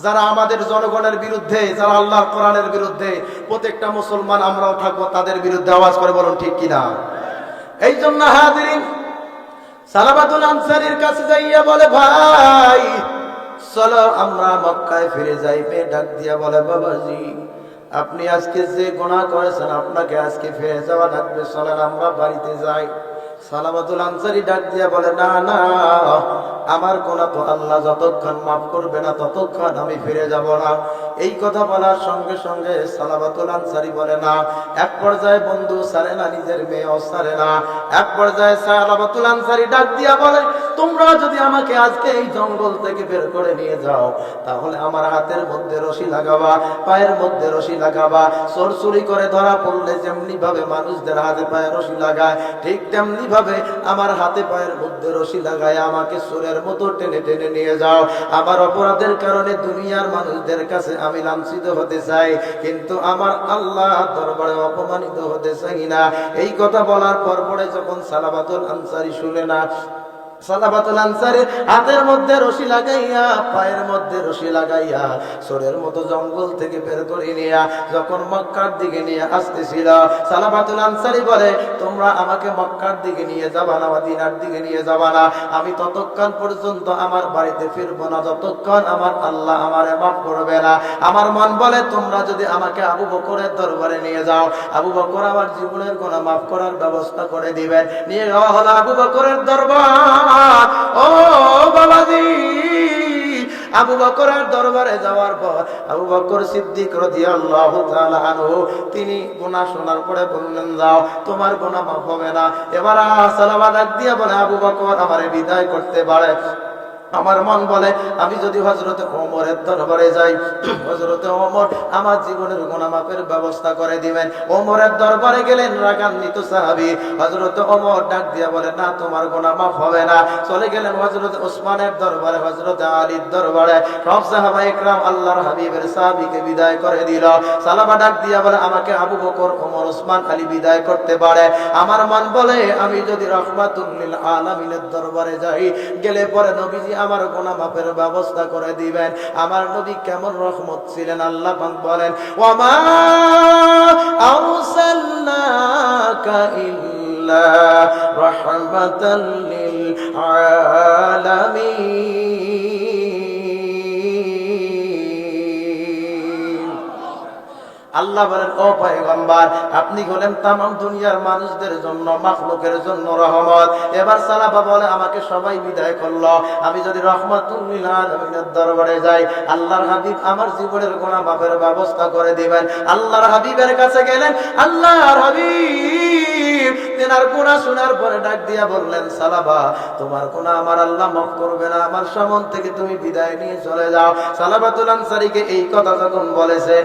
Speaker 1: যারা আমাদের জনগণের বিরুদ্ধে, যারা আল্লাহর কোরআনের বিরুদ্ধে, প্রত্যেকটা মুসলমান আমরাও থাকবো তাদের বিরুদ্ধে। আওয়াজ করে বলুন ঠিক কিনা? এই জন্য হাজিরিন, সালাবাতুল আনসারীর কাছে যাইয়া বলে, ভাই চলো আমরা মক্কায় ফিরে যাই। মেয়ে ডাক দিয়া বলে, বাবাজি আপনি আজকে যে গুনাহ করেছেন আপনাকে আজকে ফিরে যাওয়া লাগবে, চলেন আমরা বাড়িতে যাই। সালাবাতুল আনসারী ডাক দিয়া বলে, না না, আমার গুনাহ তো আল্লাহ যতক্ষণ মাফ করবে না ততক্ষণ আমি ফিরে যাব না। এই কথা বলার সঙ্গে সঙ্গে সালাবাতুল আনসারী বলে, না। এক পর্যায়ে বন্ধু ছাড়ে না, নিজের মেয়েও ছাড়ে না। এক পর্যায়ে সালাবাতুল আনসারী ডাক দিয়া বলে, তোমরা যদি আমাকে আজকে এই জঙ্গল থেকে বের করে নিয়ে যাও, তাহলে আমার হাতের মধ্যে রশি লাগাবা, পায়ের মধ্যে রশি লাগাবা। চোর চুরি করে ধরা পড়লে যেমনি ভাবে মানুষদের হাতে পায়ে রশি লাগায়, ঠিক তেমনি ভাবে আমার হাতে পায়ের মধ্যে রশি লাগায় আমাকে চোরের মতো টেনে টেনে নিয়ে যাও। আমার অপরাধের কারণে দুনিয়ার মানুষদের কাছে আমি লাঞ্ছিত হতে চাই, কিন্তু আমার আল্লাহ দরবারে অপমানিত হতে চাই না। এই কথা বলার পর পরে যখন সালাবাতুল আনসারী শুনে না, সালাবাতুল আনসারী হাতের মধ্যে রশি লাগাইয়া, পায়ের মধ্যে রশি লাগাইয়া চোরের মতো জঙ্গল থেকে বের করে নিয়ে যখন মক্কার দিকে নিয়ে আসতেছিল, সালাবাতুল আনসারী বলে, তোমরা আমাকে মক্কার দিকে নিয়ে যাবা না, মদিনার দিকে নিয়ে যাবা না, আমি ততক্ষণ পর্যন্ত আমার বাড়িতে ফিরবো না যতক্ষণ আমার আল্লাহ আমারে মাফ করবে না। আমার মন বলে, তোমরা যদি আমাকে আবু বকরের দরবারে নিয়ে যাও, আবু বকর আমার জীবনের গুনাহ মাফ করার ব্যবস্থা করে দিবেন। নিয়ে যাওয়া হলো আবু বকরের দরবার। ও বাবাজি, আবু বকরের দরবারে যাওয়ার পর আবু বকর সিদ্দিক রাদিয়াল্লাহু তাআলা আনহু তিনি গুনাহ শোনার পরে বললেন, যাও তোমার গুনাহ মাফ হবে না। এবার সালামা ডাক দিয়া বলে, আবু বকর আমারে বিদায় করতে পারে। আমার মন বলে, আমি যদি হযরতে ওমরের দরবারে যাই, হযরতে ওমর আমার জীবনের গুনাহ মাফের ব্যবস্থা করে দিবেন। ওমরের দরবারে গেলেন রাগান্বিত সাহাবী, হযরতে ওমর ডাক দিয়া বলে, না তোমার গুনাহ মাফ হবে না। চলে গেলেন হযরতে ওসমানের দরবারে, হযরতে আলীর দরবারে। সব সাহাবায়ে কেরাম আল্লাহর হাবিবের সাহাবীকে বিদায় করে দিল। সালামা ডাক দিয়া বলে, আমাকে আবু বকর, ওমর, ওসমান, আলী বিদায় করতে পারে। আমার মন বলে, আমি যদি রাহমাতুল লিল আলামিনের দরবারে যাই, গেলে পরে নবীজি আমার গুনাহ মাফের ব্যবস্থা করে দিবেন। আমার নবী কেমন রহমত ছিলেন, আল্লাহ পাক বলেন, ওয়া মা আরসালনাকা ইল্লা রাহমাতাল লিল আলামিন। আল্লাহ বলেন, ও পয়গম্বর আপনি হলেন তামাম দুনিয়ার মানুষদের জন্য, মাখলুকের জন্য রহমত। এবার সালাবা বলে, আমাকে সবাই বিদায় করলো, আমি যদি রাহমাতুল লিল আলামিনের দরবারে যাই, আল্লাহর হাবিব আমার জীবনের গুনাহ মাফের ব্যবস্থা করে দিবেন। আল্লাহর হাবিবের কাছে গেলেন, আল্লাহর হাবিব তেনার গুনাহ শোনার পরে ডাক দিয়া বললেন, সালাবা তোমার গুনাহ আমার আল্লাহ মাফ করবে না, আমার সামন থেকে তুমি বিদায় নিয়ে চলে যাও। সালাবাতুল আনসারীকে এই কথা যখন বলেছে,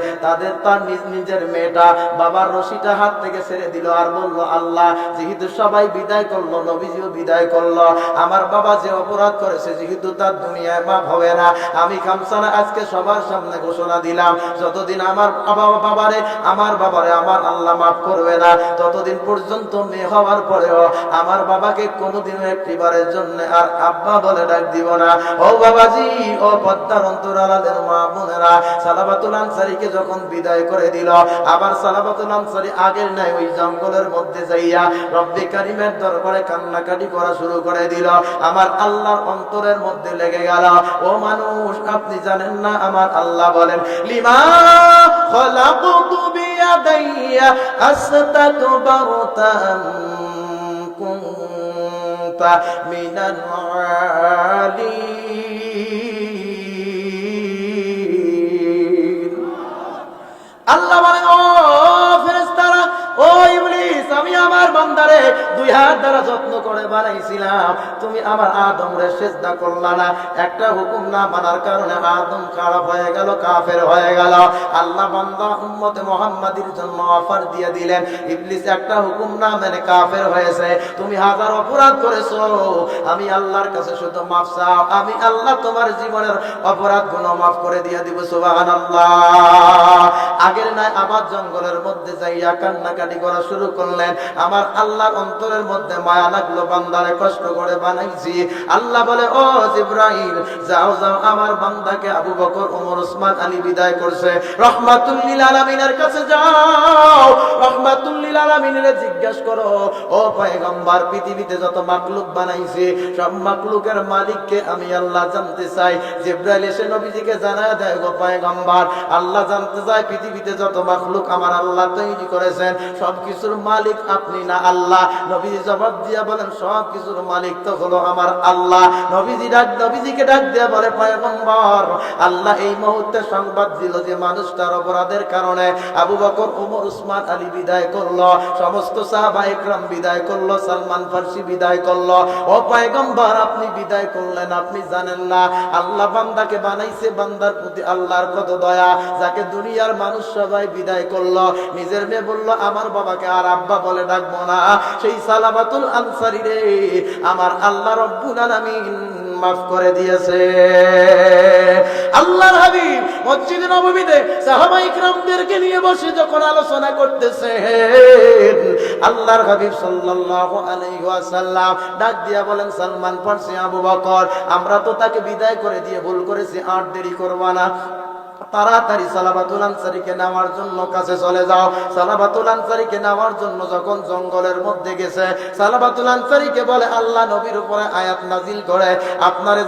Speaker 1: তার নিজের মেয়েটা বাবার রশিটা হাত থেকে ছেড়ে দিল আর বলল, আল্লাহ যেহেতু সবাই বিদায় করলো, নবীজিও বিদায় করলো, আমার বাবা যে অপরাধ করেছে যেহেতু তার দুনিয়ায় মাফ হবে না, আমি খামসানা আজকে সবার সামনে ঘোষণা দিলাম, যতদিন আমার বাবারে আমার আল্লাহ মাফ করবে না, ততদিন পর্যন্ত মেয়ে হওয়ার পরেও আমার বাবাকে কোনোদিনও একটিবারের জন্য আর আব্বা বলে ডাক দিব না। ও বাবাজি, ও পদ্মার অন্তরালাদের মা বোনেরা, সালাবাতুল আনসারীকে যখন বিদায় করে দিল, আবার সালাবাতুল আনসারী আগের নাই ওই জঙ্গলের মধ্যে যাইয়া রব্বে কারিমের দরবারে কান্নাকাটি করা শুরু করে দিল। আমার আল্লাহর অন্তরের মধ্যে লেগে গেল, ও মানুষ আপনি জানেন না আমার আল্লাহ বলেন, লিমা খলাকতু বিয়াদাইয়া আস্তাকবারতা কুনতা মিনাল আলিন। আল্লাহ বলেন, ও ফেরেশতারা, ও ইবলিস, আমি আমার বান্দারে দুই হাত দ্বারা যত্ন করে বানাইছিলাম, তুমি আমার আদমরে সিজদা করলা না। একটা হুকুম না মানার কারণে আদম খারাপ হয়ে গেল, কাফের হয়ে গেল। আল্লাহ বান্দা উম্মতে মুহাম্মাদির জন্য অফার দিয়ে দিলেন, ইবলিস একটা হুকুম না মেনে কাফের হয়েছে, তুমি হাজার অপরাধ করেছো, আমি আল্লাহর কাছে শুধু মাফ চাও, আমি আল্লাহ তোমার জীবনের অপরাধ গুলো মাফ করে দিয়ে দিব। সুবহানাল্লাহ। আগের নাই আবার জঙ্গলের মধ্যে যাইয়া কান্নাকাটি করা শুরু করলেন। আমার আল্লাহর অন্তরের মধ্যে মায়া লাগলো, বান্দারে কষ্ট করে বানাইছি। আল্লাহ বলে, ও জিবরাইল, যাও যাও, আমার বান্দাকে আবু বকর, ওমর, ওসমান, আলী বিদায় করছে, রহমাতুল লিল আলামিনের কাছে যাও, রহমাতুল লিল আলামিনের জিজ্ঞাসা করো, ও পয়গম্বর, পৃথিবীতে যত মাখলুক বানাইছি সব মাখলুকের মালিককে আমি আল্লাহ জানতে চাই। জিবরাইল এসে নবীজিকে জানায় দেয়, গো পয়গম্বর, আল্লাহ জানতে চায় পৃথিবীতে যত মাখলুক আমার আল্লাহ তৈরি করেছেন সবকিছুর মালিক আপনি না আল্লাহ? নবীজি জবাব দিয়া বলেন, সব কিছুর মালিক তো হলো আমার আল্লাহ। নবীজিকে ডাক দিয়া বলে, পয়গম্বর, আল্লাহ এই মুহূর্তে সংবাদ দিল যে মানুষটার অপরাধের কারণে আবু বকর, ওমর, উসমান, আলী বিদায় করলো, সমস্ত সাহাবা ইকরাম বিদায় করলো, সালমান ফারসি বিদায় করলো। ও পয়গম্বর, আপনি বিদায় করলেন, আপনি জানেন না আল্লাহ বান্দাকে বানাইছে, বান্দার প্রতি আল্লাহর কত দয়া, যাকে দুনিয়ার মানুষ সবাই বিদায় করলো, নিজের মেয়ে বললো আমার বাবাকে আর আব্বা বলে ডাকবো না, সেই সালাবাতুল আনসারী রে আমার আল্লাহ রব্বুল আলামিন মাফ করে দিয়েছে। আল্লাহর হাবিব মসজিদে নববীতে সাহাবায়ে কিরামদেরকে নিয়ে বসে যখন আলোচনা করতেছেন, আল্লাহর হাবিব সাল্লাল্লাহু আলাইহি ওয়াসাল্লাম ডাক দিয়া বলেন, সালমান ফারসি, আবু বকর, আমরা তো তাকে বিদায় করে দিয়ে ভুল করেছি, আর দেরি করব না, তাড়াতাড়ি সালাবাতুল আনসারীকে নেওয়ার জন্য কাছে চলে যাও। সালাবাতুল আনসারীকে নেওয়ার জন্য যখন জঙ্গলের মধ্যে গেছে, সালাবাতুল আনসারীকে বলে, আল্লাহ নবীর উপরে আয়াত নাজিল করে আপনারে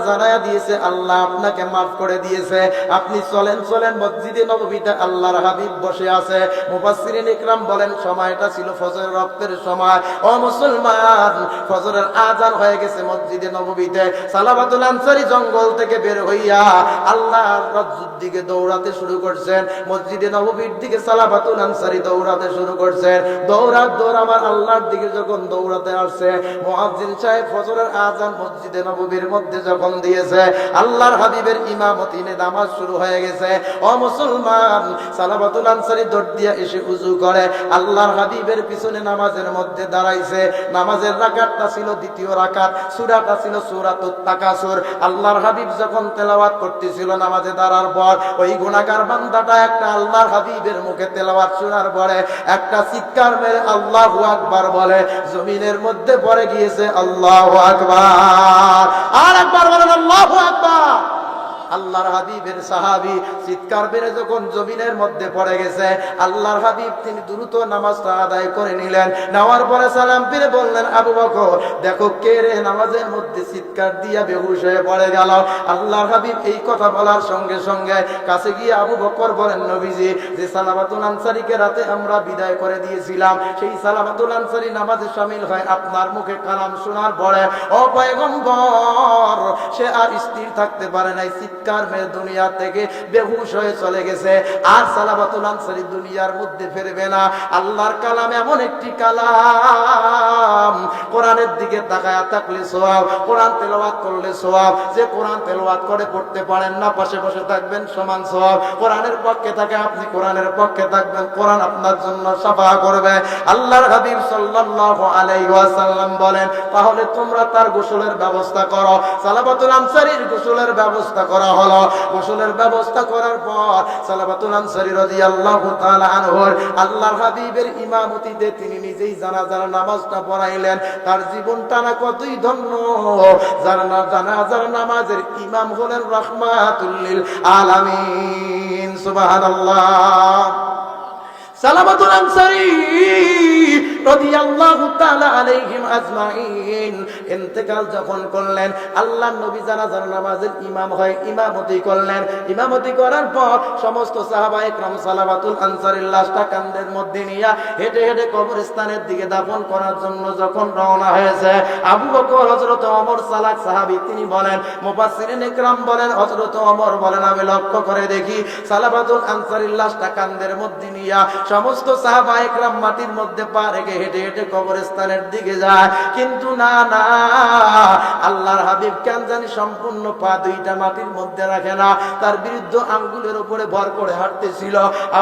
Speaker 1: জানায়া দিয়েছে আল্লাহ আপনাকে মাফ করে দিয়েছে, আপনি চলেন চলেন। মসজিদে নববীতে আল্লাহর হাবিব বসে আছে। মুফাসসিরিন ইকরাম বলেন, সময়টা ছিল ফজরের রক্তের সময়। ও মুসলমান, ফজরের আযান হয়ে গেছে মসজিদে নববীতে। সালাবাতুল আনসারী জঙ্গল থেকে বের হইয়া আল্লাহর রাজ্যের দিকে দৌড়াতে শুরু করছেন। মসজিদে নববীর দিকে সালাবাতুল আনসারী দৌড়াতে শুরু করছেন। দৌড় আমার আল্লাহর দিকে যখন দৌড়াতে আসছে, মুয়াজ্জিন সাহেব ফজরের আযান মসজিদে নববীর মধ্যে যখন দিয়েছে, আল্লাহর হাবিবের ইমামতিনে নামাজ শুরু হয়ে গেছে। ও মুসলমান, সালাবাতুল আনসারী দৌড় দিয়া এসে ওযু করে আল্লাহর হাবিবের পিছনে নামাজের মধ্যে দাঁড়াইছে। নামাজের রাকাতটা ছিল দ্বিতীয় রাকাত, সূরাটা ছিল সূরাতুত তাকাসুর। আল্লাহর হাবিব যখন তেলাওয়াত করতেছিল নামাজে দাঁড়ার পর, ওই গুনাহগার বান্দাটা একটা আল্লাহর হাবিবের মুখে তেলাওয়াত শোনার পরে একটা চিৎকার মেরে আল্লাহু আকবার বলে, জমিনের মধ্যে পড়ে গিয়েছে। আল্লাহু আকবার, আর একবার বলেন আল্লাহু আকবার। আল্লাহর হাবিবের সাহাবী চিৎকার বেড়ে যখন জমিনের মধ্যে পড়ে গেছে, আল্লাহর হাবিব তিনি দ্রুত নামাজটা আদায় করে নিলেন। নেওয়ার পরে সালাম ফিরে বললেন, আবু বকর, দেখো কে রে নামাজের মধ্যে চিৎকার দিয়া বেহুশ হয়ে পড়ে গেল। আল্লাহর হাবিব এই কথা বলার সঙ্গে সঙ্গে কাছে গিয়ে আবু বকর বলেন, নবীজি, যে সালাবাতুল আনসারীকে রাতে আমরা বিদায় করে দিয়েছিলাম, সেই সালাবাতুল আনসারী নামাজে শামিল হয় আপনার মুখে কালাম শোনার পরে। ও পয়গম্বর, সে আর স্থির থাকতে পারে নাই, চিৎকার মেরে দুনিয়া থেকে বেহুশ হয়ে চলে গেছে। আর সালাবাতুল আনসারী দুনিয়ার মধ্যে ফিরবে না। আল্লাহর কালাম এমন একটি কালাম, কোরআনের দিকে তাকায়া থাকলে সওয়াব, কোরআন তেলাওয়াত করলে সওয়াব। যে কোরআন তেলাওয়াত করে পড়তে পারেন না, পাশে বসে থাকবেন, সমান সওয়াব। কোরআনের পক্ষে থাকে আপনি কোরআনের পক্ষে থাকবেন, কোরআন আপনার জন্য শাফা করবে। আল্লাহর হাবিব সাল্লাল্লাহু আলাইহি ওয়াসাল্লাম বলেন, তাহলে তোমরা তার গোসলের ব্যবস্থা করো। সালাবাতুল আনসারীর গোসলের ব্যবস্থা করা হলো। গোসলের ব্যবস্থা করার পর সালাবাতুল আনসারী রাদিয়াল্লাহু তাআলা আনহু আল্লাহর হাবিবের ইমামতিতে তিনি নিজেই জানাজার নামাজটা পড়াইলেন। তার জীবনটা না কতই ধন্য। জানাজার নামাজের ইমাম হলেন রাহমাতুল লিল আলামিন। সুবহানাল্লাহ। সালাবাতুল আনসারী রাদিয়াল্লাহু তাআলা আলাইহিম আজমাইন ইন্তেকাল যখন করলেন, আল্লাহর নবী জানাজার নামাজের ইমাম হয় ইমামতি করলেন। ইমামতি করার পর সমস্ত সাহাবায়ে কেরাম সালাবাতুল আনসারীর লাশটা কাঁধের মধ্যে নিয়ে হেঁটে হেঁটে কবরস্থানের দিকে দাফন করার জন্য যখন রওনা হয়েছে, আবু বকর হযরত ওমর সালাক সাহাবী তিনি বলেন, মুফাসসিরিনে কেরাম বলেন, হযরত ওমর বলেন আমি লক্ষ্য করে দেখি সালাবাতুল আনসারীর লাশটা কাঁধের মধ্যে নিয়ে সমস্ত সাহাবায়ে কেরাম মাটির মধ্যে পা রেখে হেঁটে হেঁটে কবরস্থানের দিকে যায়। কিন্তু না না, আল্লাহর হাবিব কেন জানি সম্পূর্ণ পা দুইটা মাটির মধ্যে রাখে না, তার বিরুদ্ধ আঙ্গুলের উপরে ভর করে হাঁটতেছিল।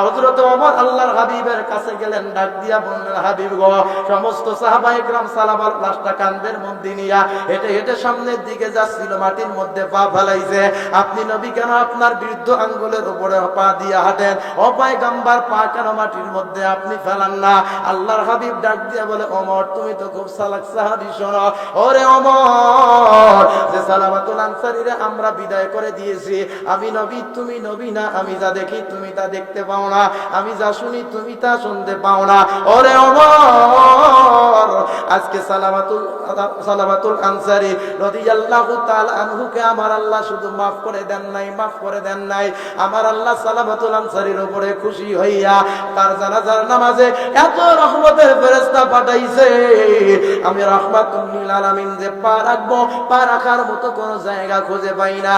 Speaker 1: হযরত ওমর আল্লাহর হাবিবের কাছে গেলেন, ডাক দিয়া বললেন, হাবিব গো, সমস্ত সাহাবায়ে কেরাম সালাবার লাশটা কাঁধের মধ্যে নিয়ে হেঁটে হেঁটে সামনের দিকে যাচ্ছিল, মাটির মধ্যে পা ফেলাইছে, আপনি নবী কেন আপনার বিরুদ্ধ আঙ্গুলের উপরে পা দিয়ে হাঁটেন? ও পয়গম্বর, পা কেন মাটির মধ্যে আপনি ফেলান না? আল্লাহর হাবিব ডাক দিয়া বলে, ওমর তুমি তো খুব চালাক সাহাবী, শোনো ওরে ওমর, যে সালাবাতুল আনসারীরে আমরা বিদায় করে দিয়েছি, আমি নবী তুমি নবী না, আমি যা দেখি তুমি তা দেখতে পাও না, আমি যা শুনি তুমি তা শুনতে পাও না। ওরে ওমর, আজকে সালাবাতুল আনসারী রাদিয়াল্লাহু তাআলা আনহুকে আমার আল্লাহ শুধু মাফ করে দেন নাই, মাফ করে দেন নাই, আমার আল্লাহ সালাবাতুল আনসারীর উপরে খুশি হইয়া তার জানাজার নামাজে এত রহমতের ফেরেশতা পাঠাইছে, আমি রাহমাতুল লিল আলামিন যে পা রাখবো, পা রাখার মতো কোন জায়গা খুঁজে পাই না।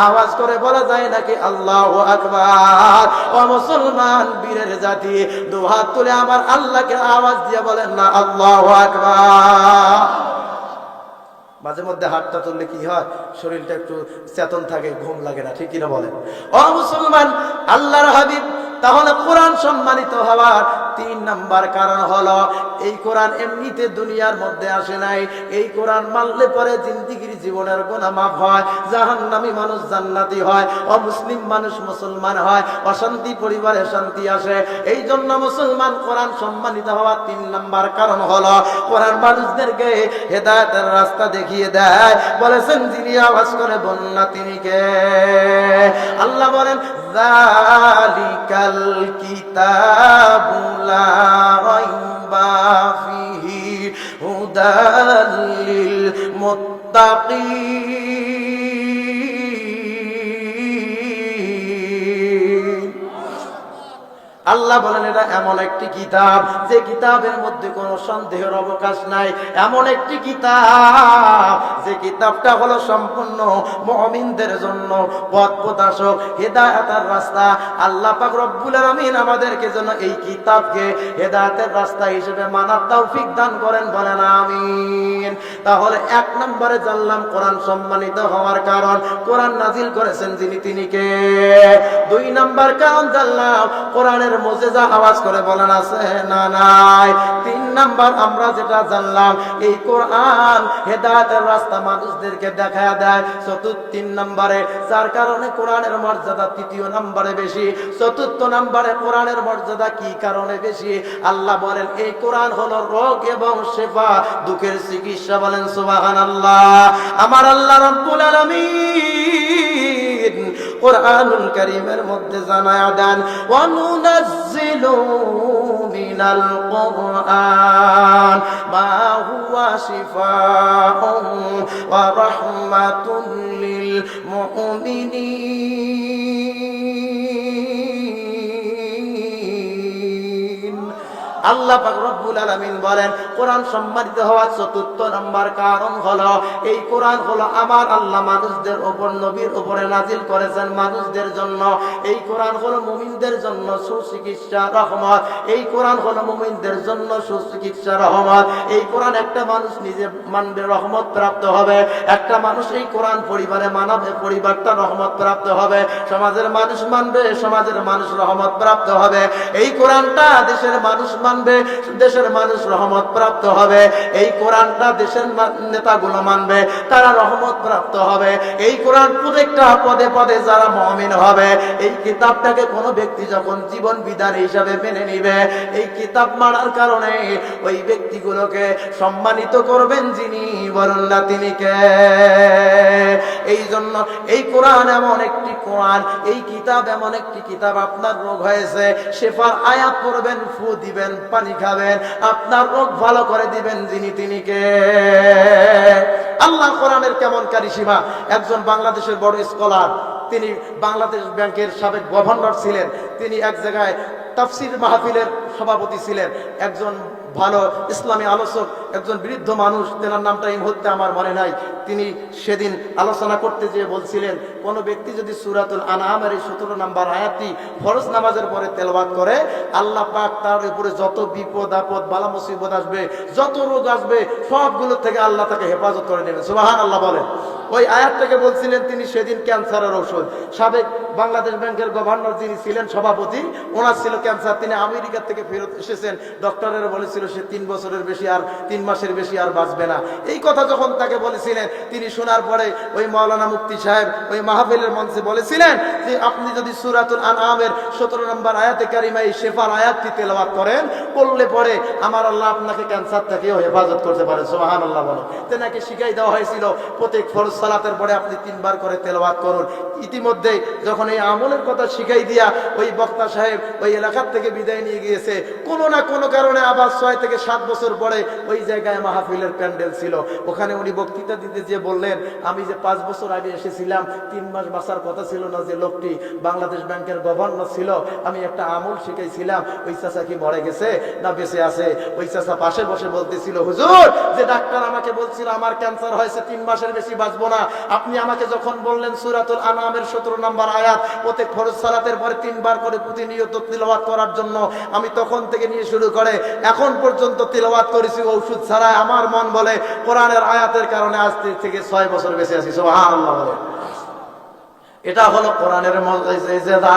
Speaker 1: আওয়াজ করে বলা যায় নাকি আল্লাহু আকবার? ও মুসলমান বীরের জাতি, দু হাত তুলে আমার আল্লাহকে আওয়াজ দিয়ে বলেন না আল্লাহু আকবার। মাঝে মধ্যে হাতটা তুললে কি হয়, শরীরটা একটু চেতন থাকে, ঘুম লাগে না, ঠিক কিনা বলেন? ও মুসলমান, আল্লাহর হাবিব তাহলে কোরআন সম্মানিত হওয়ার 3 নাম্বার কারণ হলো, এই কোরআন এমনিতে দুনিয়ার মধ্যে আসে নাই, এই কোরআন মানলে পরে জিন্দেগির জীবনের গুনাহ মাফ হয়, জাহান্নামী মানুষ জান্নাতি হয়, অমুসলিম মানুষ মুসলমান হয়, অশান্তি পরিবারে শান্তি আসে। এই জন্য মুসলমান কোরআন সম্মানিত হওয়ার 3 নাম্বার কারণ হলো, কোরআন মানুষদেরকে হেদায়েতের রাস্তা দেখিয়ে দেয়। বলেছেন যিনি আওয়াজ করে বলুন না তিনি কে? আল্লাহ বলেন, যালিকাল কিতাবু লা রাইবা ফিহি হুদাল লিল মুত্তাকিন। আল্লাহ বলেন এটা এমন একটি কিতাব যে কিতাবের মধ্যে কোনো সন্দেহের অবকাশ নাই, এমন একটি কিতাব যে কিতাবটা হলো সম্পূর্ণ মুমিনদের জন্য পথ প্রদর্শক, হেদায়েতের রাস্তা। আল্লাহ পাক রব্বুল আলামিন আমাদেরকে যেন এই কিতাবকে হেদায়েতের রাস্তা হিসেবে মানার তৌফিক দান করেন, বলেন আমিন। তাহলে 1 নম্বরে জানলাম কোরআন সম্মানিত হওয়ার কারণ, কোরআন নাজিল করেছেন যিনি তিনি কে। 2 নম্বর কারণ জানলাম কোরআনের মুজিজা, আওয়াজ করে বলেন আছে না নাই? 3 নাম্বার আমরা যেটা জানলাম, এই কোরআন হেদায়েতের রাস্তা মানুষদেরকে দেখায় দেয়। 3 নম্বরে যার কারণে কোরআনের মর্যাদা 3 নম্বরে বেশি। 4 নম্বরে কোরআনের মর্যাদা কি কারণে বেশি? আল্লাহ বলেন এই কোরআন হলো রোগ এবং শিফা, দুঃখের চিকিৎসা। বলেন সুবহানাল্লাহ। আমার আল্লাহ রাব্বুল আলামিন কোরআনুল কারীমের মধ্যে জানায়া দেন, ওয়া নুনাজ্জিলু মিনাল কুরআন মা হুয়া শিফাউন ওয়া রাহমাতুল লিল মুমিনিন। আল্লাহ পাক রব্বুল আলামিন বলেন কোরআন সম্মানিত হওয়ার 4 নম্বর কারণ হলো, এই কোরআন হলো আমার আল্লাহ মানুষদের উপর, নবীর উপরে নাজিল করেছেন মানুষদের জন্য। এই কোরআন হলো মুমিনদের জন্য সুচিকিৎসা, রহমত। এই কোরআন হলো মুমিনদের জন্য সুচিকিৎসা, রহমত। এই কোরআন একটা মানুষ নিজে মানবে, রহমত প্রাপ্ত হবে। একটা মানুষ এই কোরআন পরিবারে মানাবে, পরিবারটা রহমত প্রাপ্ত হবে। সমাজের মানুষ মানবে, সমাজের মানুষ রহমত প্রাপ্ত হবে। এই কোরআনটা দেশের মানুষ মানবে, দেশের মানুষ রহমত প্রাপ্ত হবে। এই কোরআনটা দেশের নেতাগুলো মানবে, তারা রহমত প্রাপ্ত হবে। এই কোরআন প্রত্যেকটা পদে পদে যারা মুমিন হবে, এই কিতাবটাকে কোনো ব্যক্তি যখন জীবন বিধান হিসাবে মেনে নিবে, এই কিতাব মানার কারণে ওই ব্যক্তিগুলোকে সম্মানিত করবেন যিনি, বলুন না তিনি কে? এই জন্য এই কোরআন এমন একটি কোরআন, এই কিতাব এমন একটি কিতাব, আপনার রোগ হয়েছে, শেফার আয়াত পড়বেন, ফু দিবেন, পানি খাবেন, আপনার রোগ ভালো করে দিবেন যিনি তিনি কে? আল্লাহ কোরআনের কেমন কারিশমা। একজন বাংলাদেশের বড় স্কলার, তিনি বাংলাদেশ ব্যাংকের সাবেক গভর্নর ছিলেন, তিনি এক জায়গায় তাফসির মাহফিলের সভাপতি ছিলেন। একজন ভালো ইসলামী আলোচক, একজন বৃদ্ধ মানুষ, তেনার নামটা এই মুহূর্তে আমার মনে নাই, তিনি সেদিন আলোচনা করতে যেয়ে বলছিলেন, কোন ব্যক্তি যদি সূরাতুল আনআমের এই 17 নম্বর আয়াতটি ফরজ নামাজের পরে তেলাওয়াত করে, আল্লাহ পাক তার উপরে যত বিপদ আপদ বালা মুসিবত আসবে, যত রোগ আসবে, সবগুলো থেকে আল্লাহ তাকে হেফাজত করে নেবেন। সুবহানাল্লাহ বলেন। ওই আয়াতটাকে বলছিলেন তিনি সেদিন ক্যান্সারের ঔষধ। সাবেক বাংলাদেশ ব্যাংকের গভর্নর যিনি ছিলেন সভাপতি, ওনার ছিল ক্যান্সার, তিনি আমেরিকা থেকে ফেরত এসেছেন। ডক্টরেরা বলেছিল সে 3 বছরের বেশি আর 3 মাসের বেশি আর বাঁচবে না। এই কথা যখন তাকে বলেছিলেন, তিনি শোনার পরে ওই মাওলানা মুফতি সাহেব ওই মাহফিলের মঞ্চে বলেছিলেন যে আপনি যদি সূরাতুল আনআমের 17 নম্বর আয়াতে কারিমা এই শেফার আয়াতটি তেলাওয়াত করেন, বললে পরে আমার আল্লাহ আপনাকে ক্যান্সার থেকেও হেফাজত করতে পারে। সুবহানাল্লাহ বলে। তেনাকে শিখাই দেওয়া হয়েছিল প্রত্যেক ফরজ সালাতের পরে আপনি 3 বার করে তেলাওয়াত করুন। ইতিমধ্যে যখন এই আমলের কথা শিখাই দিয়া ওই বক্তা সাহেব ওই এলাকার থেকে বিদায় নিয়ে গিয়েছে, কোনো না কোনো কারণে আবার 6 থেকে 7 বছর পরে ওই জায়গায় মাহফিলের প্যান্ডেল ছিল, ওখানে উনি বক্তৃতা দিতে যে বললেন, আমি যে 5 বছর আগে এসেছিলাম, 3 মাস বাঁচার কথা ছিল না, যে লোকটি বাংলাদেশ ব্যাংকের গভর্নর ছিল, আমি একটা আমল শিখাইছিলাম, ওই চাচা কি মরে গেছে না বেঁচে আছে? ওই চাচা পাশে বসে বলতেছিল, হুজুর যে ডাক্তার আমাকে বলছিল আমার ক্যান্সার হয়েছে, 3 মাসের বেশি বাঁচবো না, আপনি আমাকে যখন বললেন সূরাতুল আনআমের 17 নম্বর আয়াত প্রত্যেক ফরজ সালাতের পরে 3 বার করে প্রতিনিয়ত তিলাওয়াত করার জন্য, আমি তখন থেকে নিয়ে শুরু করে এখন পর্যন্ত তিলাওয়াত করেছি ওষুধ ছাড়াই। আমার মন বলে কোরআনের আয়াতের কারণে আজ থেকে 6 বছর বেঁচে আছি। সুবহানাল্লাহ বলে। এটা হলো কোরআনের মুজিজা,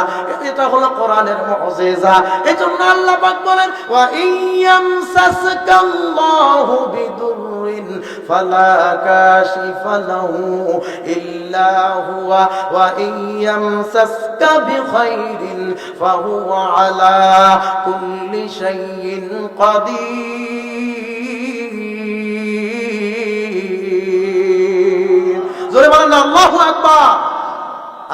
Speaker 1: এটা হলো কোরআনের মুজিজা। এজন্য আল্লাহ পাক বলেন, ওয়া ইয়ামসাসকাল্লাহু বিদুররিন ফালা কাশিফা লাহু ইল্লা হুয়া ওয়া ইয়ামসাসকা বিখাইরিন ফাহুয়া আলা কুল্লি শাইইন কাদির। জোরে বলেন আল্লাহু আকবার।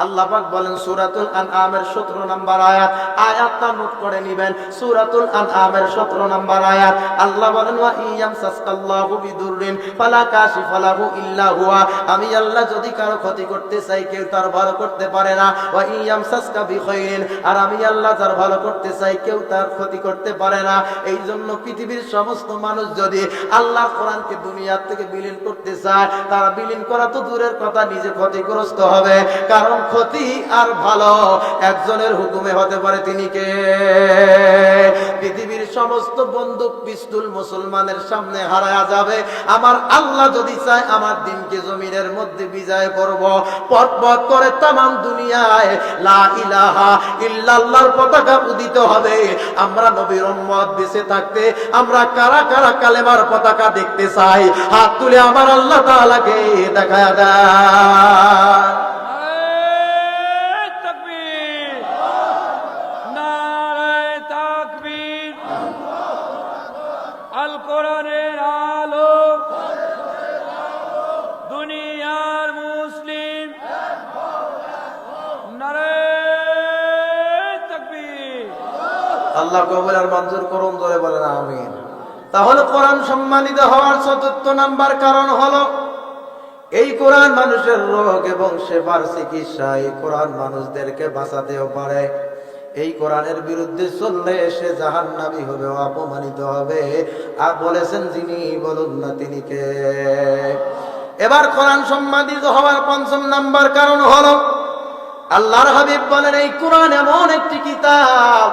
Speaker 1: আল্লাহ পাক বলেন সূরাতুল আনআমের 17 নম্বর আয়াত, আয়াতটা নোট করে নেবেন। সূরাতুল আনআমের 17 নম্বর আয়াত, আল্লাহ বলেন ওয়া ইয়ামসাসকাল্লাহু বিদুররিন ফালা কাশিফা লাহু ইল্লা হুয়া। আমি আল্লাহ যদি কারো ক্ষতি করতে চাই, কেউ তার ভালো করতে পারে না। ওয়া ইয়ামসাসকা বিখাইরিন, আর আমি আল্লাহ যার ভালো করতে চাই, কেউ তার ক্ষতি করতে পারে না। এই জন্য পৃথিবীর সমস্ত মানুষ যদি আল্লাহর কোরআনকে দুনিয়ার থেকে বিলীন করতে চায়, তারা বিলীন করা তো দূরের কথা, নিজে ক্ষতিগ্রস্ত হবে। কারণ ক্ষতি আর ভালো একজনের হুকুমে হতে পারে, তিনি কে? পৃথিবীর সমস্ত বন্দুক পিস্তুল মুসলমানের সামনে হারায়া যাবে, আমার আল্লাহ যদি চায় আমার দিনকে জমিনের মধ্যে বিজয় করব। পথ পথ করে তামাম দুনিয়ায় লা ইলাহা ইল্লাল্লাহর পতাকা উদিত হবে। আমরা নবীর উম্মত বেঁচে থাকতে আমরা কারা কারা কালেমার পতাকা দেখতে চাই? হাত তুলে আমার আল্লাহ তাআলাকে দেখায়া দেয়।
Speaker 2: আল কোরআনের আলো দুনিয়ার মুসলিম, নারে তাকবীর।
Speaker 1: আল্লাহ কবুল আর মঞ্জুর করুন, জোরে বলেন আমিন। তাহলে কোরআন সম্মানিত হওয়ার ৪র্থ নাম্বার কারণ হলো এই কোরআন মানুষের রোগ এবং সেবার চিকিৎসা। এই কোরআন মানুষদেরকে বাঁচাতেও পারে। এই কোরআনের বিরুদ্ধে চললে সে জাহান্নামী হবে, অপমানিত হবে। আর বলেছেন যিনি, বলুন না তিনি কে? এবার কোরআন সম্মানিত হওয়ার ৫ম নাম্বার কারণ হলো আল্লাহর হাবিব বলেন এই কোরআন এমন একটি কিতাব,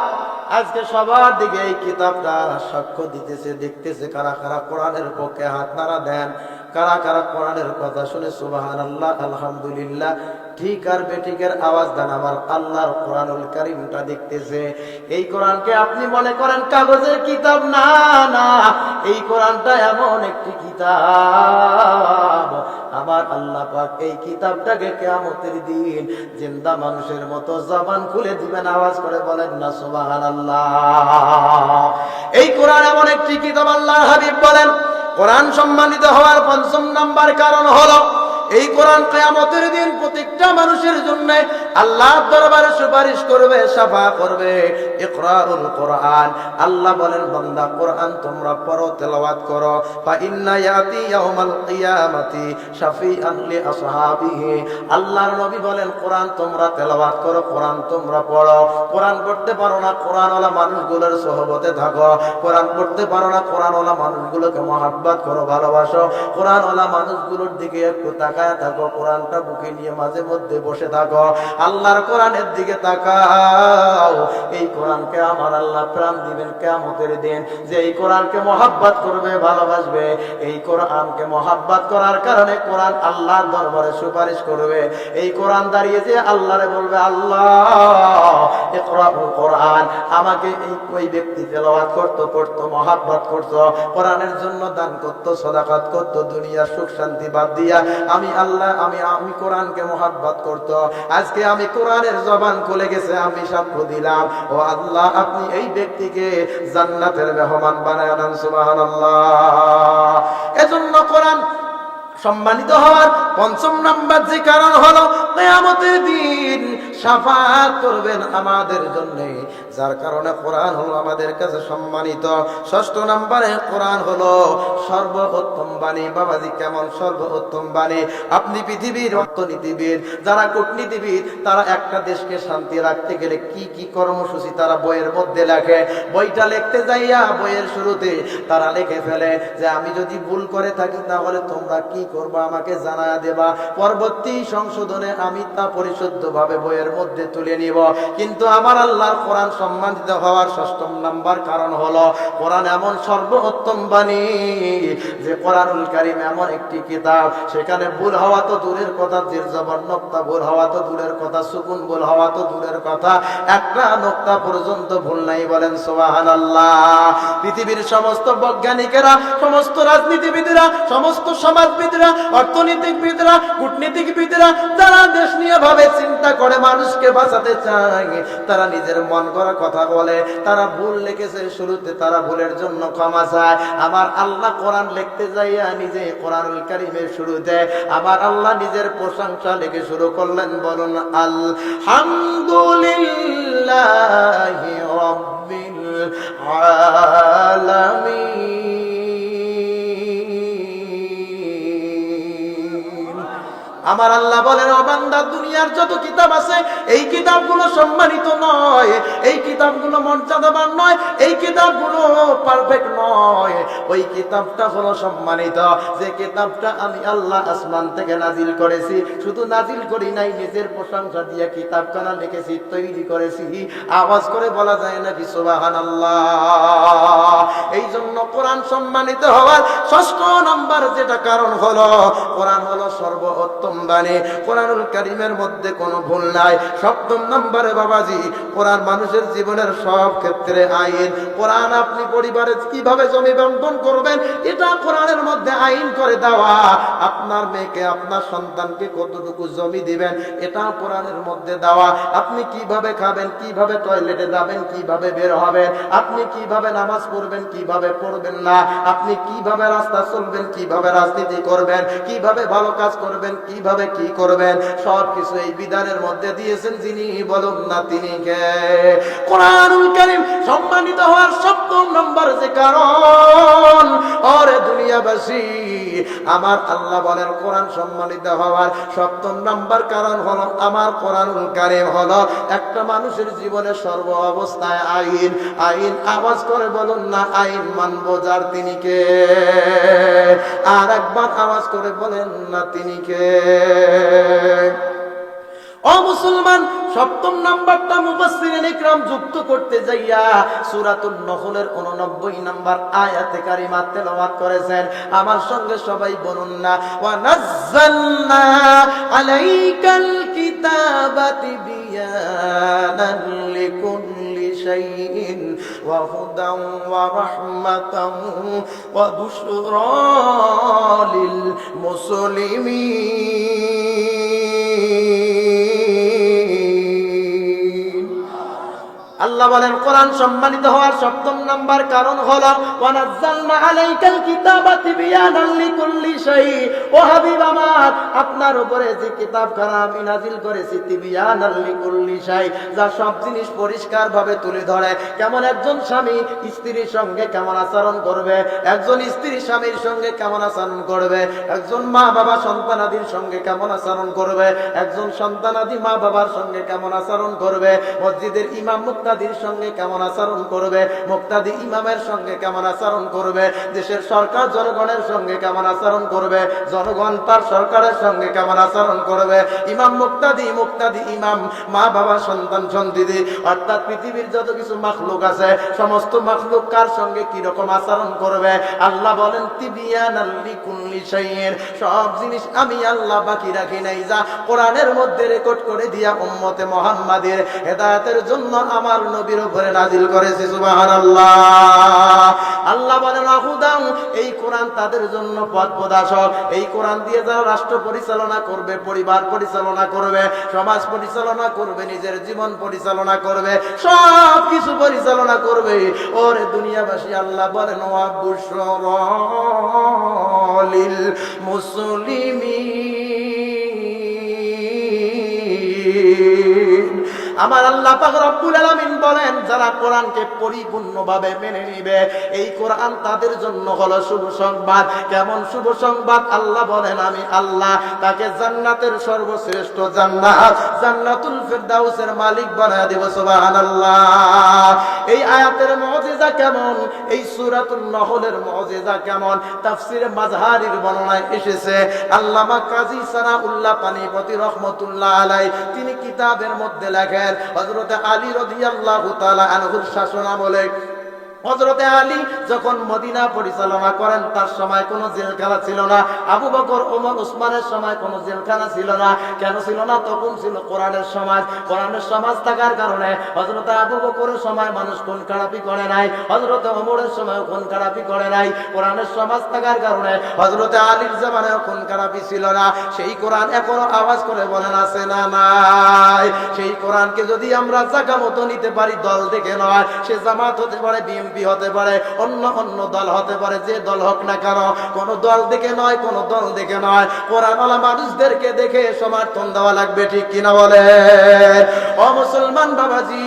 Speaker 1: আজকে সবার দিকে এই কিতাবটা সাক্ষ্য দিতেছে, দেখতেছে কারা কারা কোরআনের পক্ষে হাত নাড়া দেন, কারা কারা কোরআনের কথা শুনে সুবহানাল্লাহ আলহামদুলিল্লাহ ঠিক আর বেঠিকের আওয়াজ দেন। আমার আল্লাহর কোরআনুল কারীমটা দেখতেছে। এই কোরআনকে আপনি মনে করেন কাগজের কিতাব, না না, এই কোরআনটা এমন একটি কিতাব, আমার আল্লাহ পাক এই কিতাবটাকে কিয়ামতের দিন জিন্দা মানুষের মতো জবান খুলে দিবেন, আওয়াজ করে বলেন না সুবহানাল্লাহ। এই কোরআন এমন একটি কিতাব, আল্লাহর হাবিব বলেন কোরআন সম্মানিত হওয়ার ৫ম নাম্বার কারণ হলো এই কোরআন কিয়ামতের দিন প্রত্যেকটা মানুষের জন্য আল্লাহর দরবারে সুপারিশ করবে, শাফা করবে। ইকরাউল কোরআন, আল্লাহ বলেন বান্দা কোরআন তোমরা পড়ো, তেলাওয়াত করো। ফা ইন্না ইয়াতি ইয়াউমাল কিয়ামাতি শাফিআন লি আসহাবিহি, আল্লাহর নবী বলেন কোরআন তোমরা তেলাওয়াত করো, কোরআন তোমরা পড়ো। কোরআন পড়তে পারো না, কোরআনওয়ালা মানুষগুলোর সোহবতে থাকো। কোরআন পড়তে পারো না, কোরআনওয়ালা মানুষগুলোকে মহাব্বত করো, ভালোবাসো। কোরআনওয়ালা মানুষগুলোর দিকে একটু তাকায় থাকো, কোরআনটা বুকে নিয়ে মাঝে মধ্যে বসে থাকো, আল্লাহর কোরআনের দিকে তাকাও। এই কোরআনকে আমার আল্লাহ প্রাণ দিবেন কিয়ামতের দিন, যে এই কোরআনকে মহাব্বত করবে, ভালোবাসবে। এই কোরআনকে মহাব্বত করার কারণে কোরআন আল্লাহর দরবারে সুপারিশ করবে। এই কোরআন দাঁড়িয়ে যে আল্লাহরে বলবে, আল্লাহ ইকরাউল কোরআন, আমাকে ওই ব্যক্তি তেলাওয়াত করতো, পড়তো, মহাব্বত করতো, কোরআনের জন্য দান করতো, সাদাকাত করতো, দুনিয়ার সুখ শান্তি বাদ দিয়া আমি আল্লাহ আমি কোরআনকে মহাব্বত করতো। আজকে আমি কোরআনের জবান খুলে গেছে, আমি সাক্ষ্য দিলাম, ও আল্লাহ আপনি এই ব্যক্তিকে জান্নাতের মেহমান বানায় দেন। সুবহানাল্লাহ। এজন্য কোরআন সম্মানিত হওয়ার পঞ্চম নাম্বার যে কারণ হলো কিয়ামতের দিন শাফাআত করবেন আমাদের জন্য, যার কারণে কোরআন হলো আমাদের কাছে সম্মানিত। ষষ্ঠ নম্বরে কোরআন হলো সর্বোত্তম বাণী। বাবাজি কেমন সর্বোত্তম বাণী? আপনি পৃথিবীর অর্থনীতিবিদ, যারা কূটনীতিবিদ, তারা একটা দেশকে শান্তি রাখতে গেলে কি কি কর্মসূচি তারা বইয়ের মধ্যে লেখে। বইটা লিখতে যাইয়া বইয়ের শুরুতে তারা লিখে ফেলে যে আমি যদি ভুল করে থাকি তাহলে তোমরা কি করবা আমাকে জানায়া দেবা, পরবর্তী সংশোধনে আমি তা পরিশুদ্ধভাবে বইয়ের মধ্যে তুলে নিব। কিন্তু আমার আল্লাহর কোরআন সম্মানিত হওয়ার ষষ্ঠম নাম্বার কারণ হলো কোরআন এমন সর্বোত্তম বাণী যে কোরআনুল কারীম এমন একটি কিতাব, সেখানে ভুল হওয়া তো দূরের কথা, জির জবর নোক্তা ভুল হওয়া তো দূরের কথা, সুকুন ভুল হওয়া তো দূরের কথা, একটা নোক্তা পর্যন্ত ভুল নাই। বলেন সুবহানাল্লাহ। পৃথিবীর সমস্ত বৈজ্ঞানিকেরা, সমস্ত রাজনীতিবিদরা, সমস্ত সমাজবিদরা, অর্থনীতিবিদরা, কূটনীতিবিদরা, যারা দেশ নিয়ে ভাবে, চিন্তা করে, মানুষকে বাঁচাতে চায়, তারা নিজের মন করা কথা বলে। তারা ভুল লিখেছে, শুরুতে তারা ভুলের জন্য ক্ষমা চায়। আমার আল্লাহ কোরআন লিখতে যাইয়া নিজে কোরআনুল কারীমের শুরুতে আমার আল্লাহ নিজের প্রশংসা লিখে শুরু করলেন। বলুন আলহামদুলিল্লাহি রাব্বিল আলামিন। আমার আল্লাহ বলেন, ও বান্দা, দুনিয়ার যত কিতাব আছে এই কিতাবগুলো সম্মানিত নয়, এই কিতাবগুলো মর্যাদাবান নয়, এই কিতাবগুলো পারফেক্ট নয়। ওই কিতাবটা হলো সম্মানিত, যে কিতাবটা আমি আল্লাহ আসমান থেকে নাজিল করেছি। শুধু নাজিল করি নাই, নিজের প্রশংসা দিয়ে কিতাবখানা লিখেছি, তৈরি করেছি। আওয়াজ করে বলা যায় না কি সুবহানাল্লাহ? এই জন্য কোরআন সম্মানিত হওয়ার ষষ্ঠ নাম্বার যেটা কারণ হলো কোরআন হলো সর্বোত্তম বাণী। কোরআনুল কারীমের মধ্যে কোনো ভুল নাই। সপ্তম নম্বরে বাবাজি, কোরআন মানুষের জীবনের সব ক্ষেত্রে আইন। কোরআন আপনি পরিবারে কিভাবে জমি বন্টন করবেন, এটা কোরআনের মধ্যে আইন করে দেওয়া। আপনার মেয়েকে, আপনার সন্তানকে কতটুকু জমি দিবেন, এটা কোরআনের মধ্যে দেওয়া। আপনি কিভাবে খাবেন, কিভাবে টয়লেটে যাবেন, কিভাবে বের হবেন, আপনি কিভাবে নামাজ পড়বেন, কিভাবে পড়বেন না, আপনি কিভাবে রাস্তা চলবেন, কিভাবে রাজনীতি করবেন, কিভাবে ভালো কাজ করবেন, কিভাবে কি করবেন, সবকিছু এই বিধানের মধ্যে দিয়েছেন যিনি, বলুন না তিনি কে? কোরআনুল কারীম সম্মানিত হওয়ার সপ্তম নম্বর যে কারণ, ওরে দুনিয়াবাসী, আমার আল্লাহ বলেন কোরআন সম্মানিত হওয়ার সপ্তম নম্বর কারণ হলো আমার কোরআনুল কারীম হলো একটা মানুষের জীবনে সর্ব অবস্থায় আইন। আইন, আওয়াজ করে বলুন না আইন মানবো যার তিনি কে? আর একবার আওয়াজ করে বলেন না তিনি কে? ও মুসলমান, সপ্তম নাম্বারটা মুফাসসিরিন ইকরাম যুক্ত করতে যাইয়া সূরাতুন নহলের 89 নাম্বার আয়াতে কারিমা তেলাওয়াত করেছেন। আমার সঙ্গে সবাই বলুন না, ওয়া নাযালনা আলাইকাল কিতাবা তিবয়ানান লিকুল্লি শাইইন ওয়া হুদান ওয়া রাহমাতান ওয়া বুশরা লিল মুসলিমিন। আল্লাহ বলেন কোরআন সম্মানিত হওয়ার সপ্তম নাম্বার কারণ হলো ওয়ানাজ্জালনা আলাইকাল কিতাবা তিবয়ানাল লিকুল্লি শাই। ও হাবিব আমার, আপনার উপরে যে কিতাবখানা আমি নাজিল করেছি তিবয়ানাল লিকুল্লি শাই, যা সব জিনিস পরিষ্কারভাবে তুলে ধরে। কেমন একজন স্বামী স্ত্রীর সঙ্গে কেমন আচরণ করবে, একজন স্ত্রী স্বামীর সঙ্গে কেমন আচরণ করবে, একজন মা বাবা সন্তানাদির সঙ্গে কেমন আচরণ করবে, একজন সন্তানাদি মা বাবার সঙ্গে কেমন আচরণ করবে, মসজিদের ইমাম মুক্তাদির সঙ্গে কেমন আচরণ করবে, মুক্তাদি ইমামের সঙ্গে কেমন আচরণ করবে, দেশের সরকার জনগণের সঙ্গে কেমন আচরণ করবে, জনগণ তার সরকারের সঙ্গে কেমন আচরণ করবে, ইমাম মুক্তাদি, মুক্তাদি ইমাম, মা বাবা সন্তান সন্ততি, অর্থাৎ পৃথিবীর যত কিছু মাখলুক আছে সমস্ত মাখলুক কার সঙ্গে কি রকম আচরণ করবে। আল্লাহ বলেন তিবিয়ানাল লিকুল্লি শাইইন, সব জিনিস আমি আল্লাহ বাকি রাখি নাই, যা কোরআনের মধ্যে রেকর্ড করে দিয়া উম্মতে মুহাম্মাদের হেদায়েতের জন্য আমার নবীর উপরে নাজিল করেছি। সুবহানাল্লাহ। আল্লাহ বলেন আহুদাম, এই কোরআন তাদের জন্য পথ প্রদর্শক। এই কোরআন দিয়ে যারা রাষ্ট্র পরিচালনা করবে, পরিবার পরিচালনা করবে, সমাজ পরিচালনা করবে, নিজের জীবন পরিচালনা করবে, সব কিছু পরিচালনা করবে। ওরে দুনিয়াবাসী, আল্লাহ বলেন ওয়া বুশরা লিল মুসলিমিন। আমার আল্লাহ পাক রব্বুল আলামিন বলেন যারা কোরআনকে পরিপূর্ণভাবে মেনে নিবে, এই কোরআন তাদের জন্য হলো শুভ সংবাদ। কেমন শুভ সংবাদ? আল্লাহ বলেন আমি আল্লাহ তাকে জান্নাতের সর্বশ্রেষ্ঠ জান্নাত জান্নাতুল ফিরদাউসের মালিক বানায় দেব। সুবহানাল্লাহ। এই আয়াতের মুজিজা কেমন, এই সূরাতুন নহলের মুজিজা কেমন, তাফসীরে মাজহারির বর্ণনায় এসেছে। আল্লামা কাজী সানাউল্লাহ পানিপতি রহমাতুল্লাহ আলাইহি তিনি কিতাবের মধ্যে লেখেন হযরত আলী রাদিয়াল্লাহু তাআলা আনহুর শাসনামলে হযরতে আলী যখন মদিনা পরিচালনা করেন, তার সময় কোনো জেলখানা ছিল না। আবু বকর, ওমর, ওসমানের সময় কোনো জেলখানা ছিল না। কেন ছিল না? তখন ছিল কোরআনের সমাজ। কোরআনের সমাজ থাকার কারণে হযরতে আবু বকরের সময় মানুষ খুন খারাপি করে নাই, হযরতে ওমরের সময় খুন খারাপি করে নাই। কোরআনের সমাজ থাকার কারণে হযরতে আলীর জামানায় খুন খারাপি ছিল না। সেই কোরআন এখনো আওয়াজ করে বলেন আছে না নাই? সেই কোরআনকে যদি আমরা জায়গা মতো নিতে পারি, দল দেখে নয়, সে জামাত হতে পারে, বিএমপি হতে পারে, অন্য অন্য দল হতে পারে, যে দল হোক না কেন, কোন দল দেখে নয়, কোন দল দেখে নয়, কোরআনওয়ালা মানুষদেরকে দেখে সমর্থন দেওয়া লাগবে। ঠিক কিনা বলে? ও মুসলমান বাবাজি,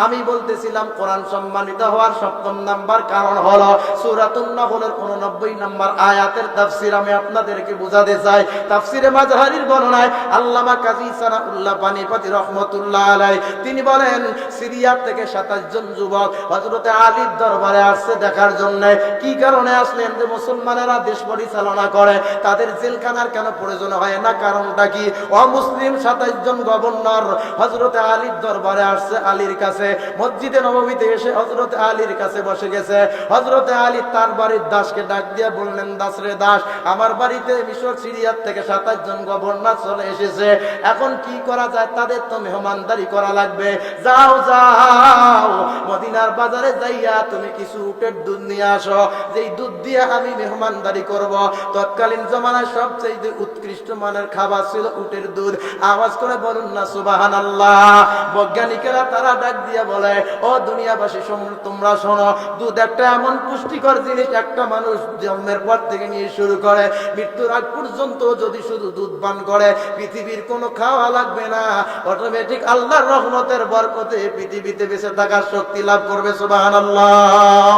Speaker 1: আমি বলতেছিলাম কোরআন সম্মানিত হওয়ার সপ্তম নাম্বার কারণ হলো সূরাতুন নহলের 89 নাম্বার আয়াতের তাফসীর আমি আপনাদেরকে বুঝাতে চাই। তাফসীরে মাজহারির বর্ণনায় আল্লামা কাজী সানাউল্লাহ পানিপতি রহমাতুল্লাহ আলাইহি তিনি বলেন সিরিয়া থেকে 27 জন যুবক হযরতে আলীর দরবারে আসছে দেখার জন্য। কি কারণে আসলেন? যে মুসলমানেরা দেশ পরিচালনা করে, তাদের জেলখানার কেন প্রয়োজন হয় না? কারণটা কি? অমুসলিম 27 জন গভর্নর হযরতে আলীর দরবারে আসছে, আলীর কাছে মসজিদে নববীতে এসে হযরতে আলীর কাছে বসে গেছে। হযরতে আলী তার বাড়ির দাসকে ডাক দিয়ে বললেন, দাস রে দাস, আমার বাড়িতে মিশর সিরিয়ার থেকে 27 জন গভর্নর চলে এসেছে, এখন কি করা যায়? তাদের তো মেহমানদারি করা লাগবে। যাও যাও মদিনার বাজারে যাইয়া তুমি কিছু উটের দুধ নিয়ে আসো, যেই দুধ দিয়ে আমি মেহমানদারি করব। তৎকালীন জমানায় সবচেয়ে উৎকৃষ্ট মানের খাবার ছিল উটের দুধ। আওয়াজ করে বলুন না সুবহানাল্লাহ। বৈজ্ঞানিকেরা তারা ডাক দিয়ে বলে, ও দুনিয়াবাসী তোমরা শোনো, দুধ একটা এমন পুষ্টিকর জিনিস, একটা মানুষ জন্মের পর থেকে নিয়ে শুরু করে মৃত্যুর আগ পর্যন্ত যদি শুধু দুধ পান করে, পৃথিবীর কোনো খাওয়া লাগবে না, অটোমেটিক আল্লাহর রহমতের বরকতে পৃথিবীতে বেঁচে থাকার শক্তি লাভ করবে। সুবহানাল্লাহ।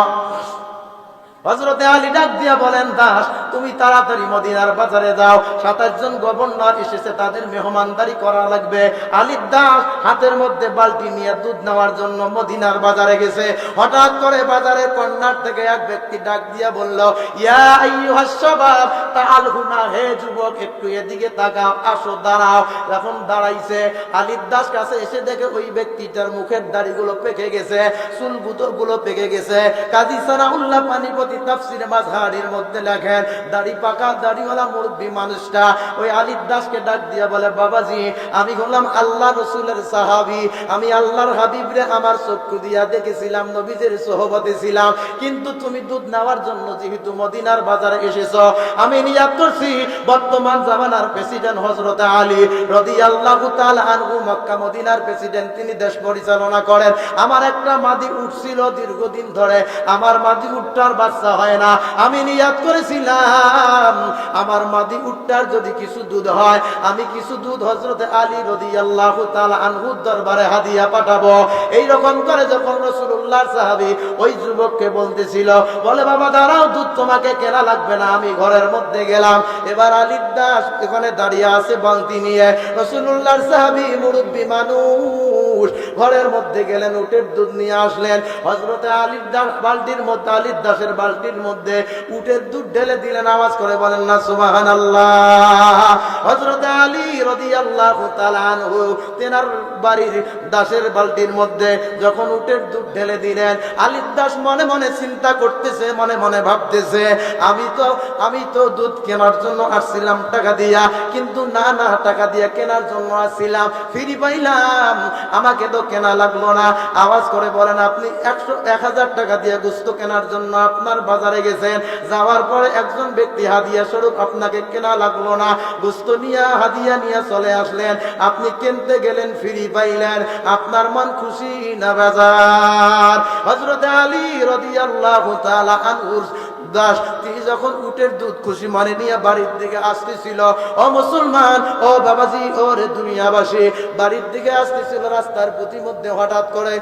Speaker 1: হযরতে আলী ডাক দিয়া বলেন, দাস তুমি তাড়াতাড়ি মদিনার বাজারে যাও, 27 জন গভর্নর এসেছে, তাদের মেহমানদারি করা লাগবে। আলীর দাস হাতের মধ্যে বালতি নিয়ে দুধ নেওয়ার জন্য মদিনার বাজারে গেছে। হঠাৎ করে বাজারের কর্নার থেকে এক ব্যক্তি ডাক দিয়া বলল, ইয়া আইয়ুহাস শাবাব তাআল হুনা, হে যুবক একটু এদিকে তাকাও, আসো দাঁড়াও। যখন দাঁড়াইছে, আলীর দাস কাছে এসে দেখে ওই ব্যক্তিটার মুখের দাড়িগুলো পেকে গেছে, চুল গুলো পেকে গেছে। কাজী সানাউল্লাহ পানিপতি মুফতি তাফসির মাযহারির মধ্যে লেখেন, দাড়ি পাকা দাড়িওয়ালা মুরব্বী মানুষটা ওই আলীর দাসকে ডাক দিয়া বলে, বাবাজি আমি হলাম আল্লাহ রাসূলের সাহাবী, আমি আল্লাহর হাবিবরে আমার চক্ষু দিয়া দেখেছিলাম, নবীজির সোহবতে ছিলাম, কিন্তু তুমি দুধ নেওয়ার জন্য যেহেতু মদিনার বাজারে এসেছো, আমি নিয়াত করছি বর্তমান জামানার প্রেসিডেন্ট হযরত আলী রাদিয়াল্লাহু তাআলা আনহু, মক্কা মদিনার প্রেসিডেন্ট, তিনি দেশ পরিচালনা করেন। আমার একটা মাদি উট ছিল দীর্ঘদিন ধরে, আমার মাদি উটটার বাচ্চা হয় না, আমি নিয়াত করেছিলাম আমার মাদি উটটার যদি কিছু দুধ হয়, আমি কিছু দুধ হযরত আলী রাদিয়াল্লাহু তাআলা আনহুর দরবারে হাদিয়া পাঠাবো। এই রকম করে যখন রাসূলুল্লাহর সাহাবী ওই যুবককে বলতেছিল, বলে বাবা দাঁড়াও, দুধ তোমাকে কেনা লাগবে না, আমি ঘরের মধ্যে গেলাম। এবার আলীর দাস এখানে দাঁড়িয়ে আছে বালতি নিয়ে, রাসূলুল্লাহর সাহাবী মুরব্বী মানুষ ঘরের মধ্যে গেলেন, উটের দুধ নিয়ে আসলেন, হযরত আলীর দাস বালতির মধ্যে, আলীর দাসের বালতির মধ্যে উটের দুধ ঢেলে দিলেন। আওয়াজ করে বলেন না সুবহানাল্লাহ। হযরত আলী রাদিয়াল্লাহু তাআলা আনহু তেনার বাড়ির দাসের বালতির মধ্যে যখন উটের দুধ ঢেলে দিলেন, আলীর দাস মনে মনে চিন্তা করতেছে, মনে মনে ভাবতেছে, আমি তো দুধ কেনার জন্য আসছিলাম টাকা দিয়া, কিন্তু না না টাকা দিয়া কেনার জন্য আসছিলাম, ফ্রি পাইলাম, আমাকে তো কেনা লাগলো না। আওয়াজ করে বলেন, আপনি 1,000 টাকা দিয়ে গোশত কেনার জন্য আপনার বাজারে গেছেন, যাওয়ার পরে একজন ব্যক্তি হাদিয়া স্বরূপ আপনাকে কেনা লাগলো না, গোশত নিয়ে হাদিয়া নিয়ে চলে আসলেন, আপনি কিনতে গেলেন ফ্রি পাইলেন, আপনার মন খুশি না বেজার? হযরত আলী রাদিয়াল্লাহু তাআলা আনহু দাস তিনি যখন উটের দুধ খুশি মানে নিয়ে বাড়ির দিকে আসতেছিল, ও মুসলমান, ও বাবাজি, ও রে দুনিয়াবাসী, বাড়ির দিকে আসতেছিল, রাস্তার প্রতি মধ্যে হঠাৎ করে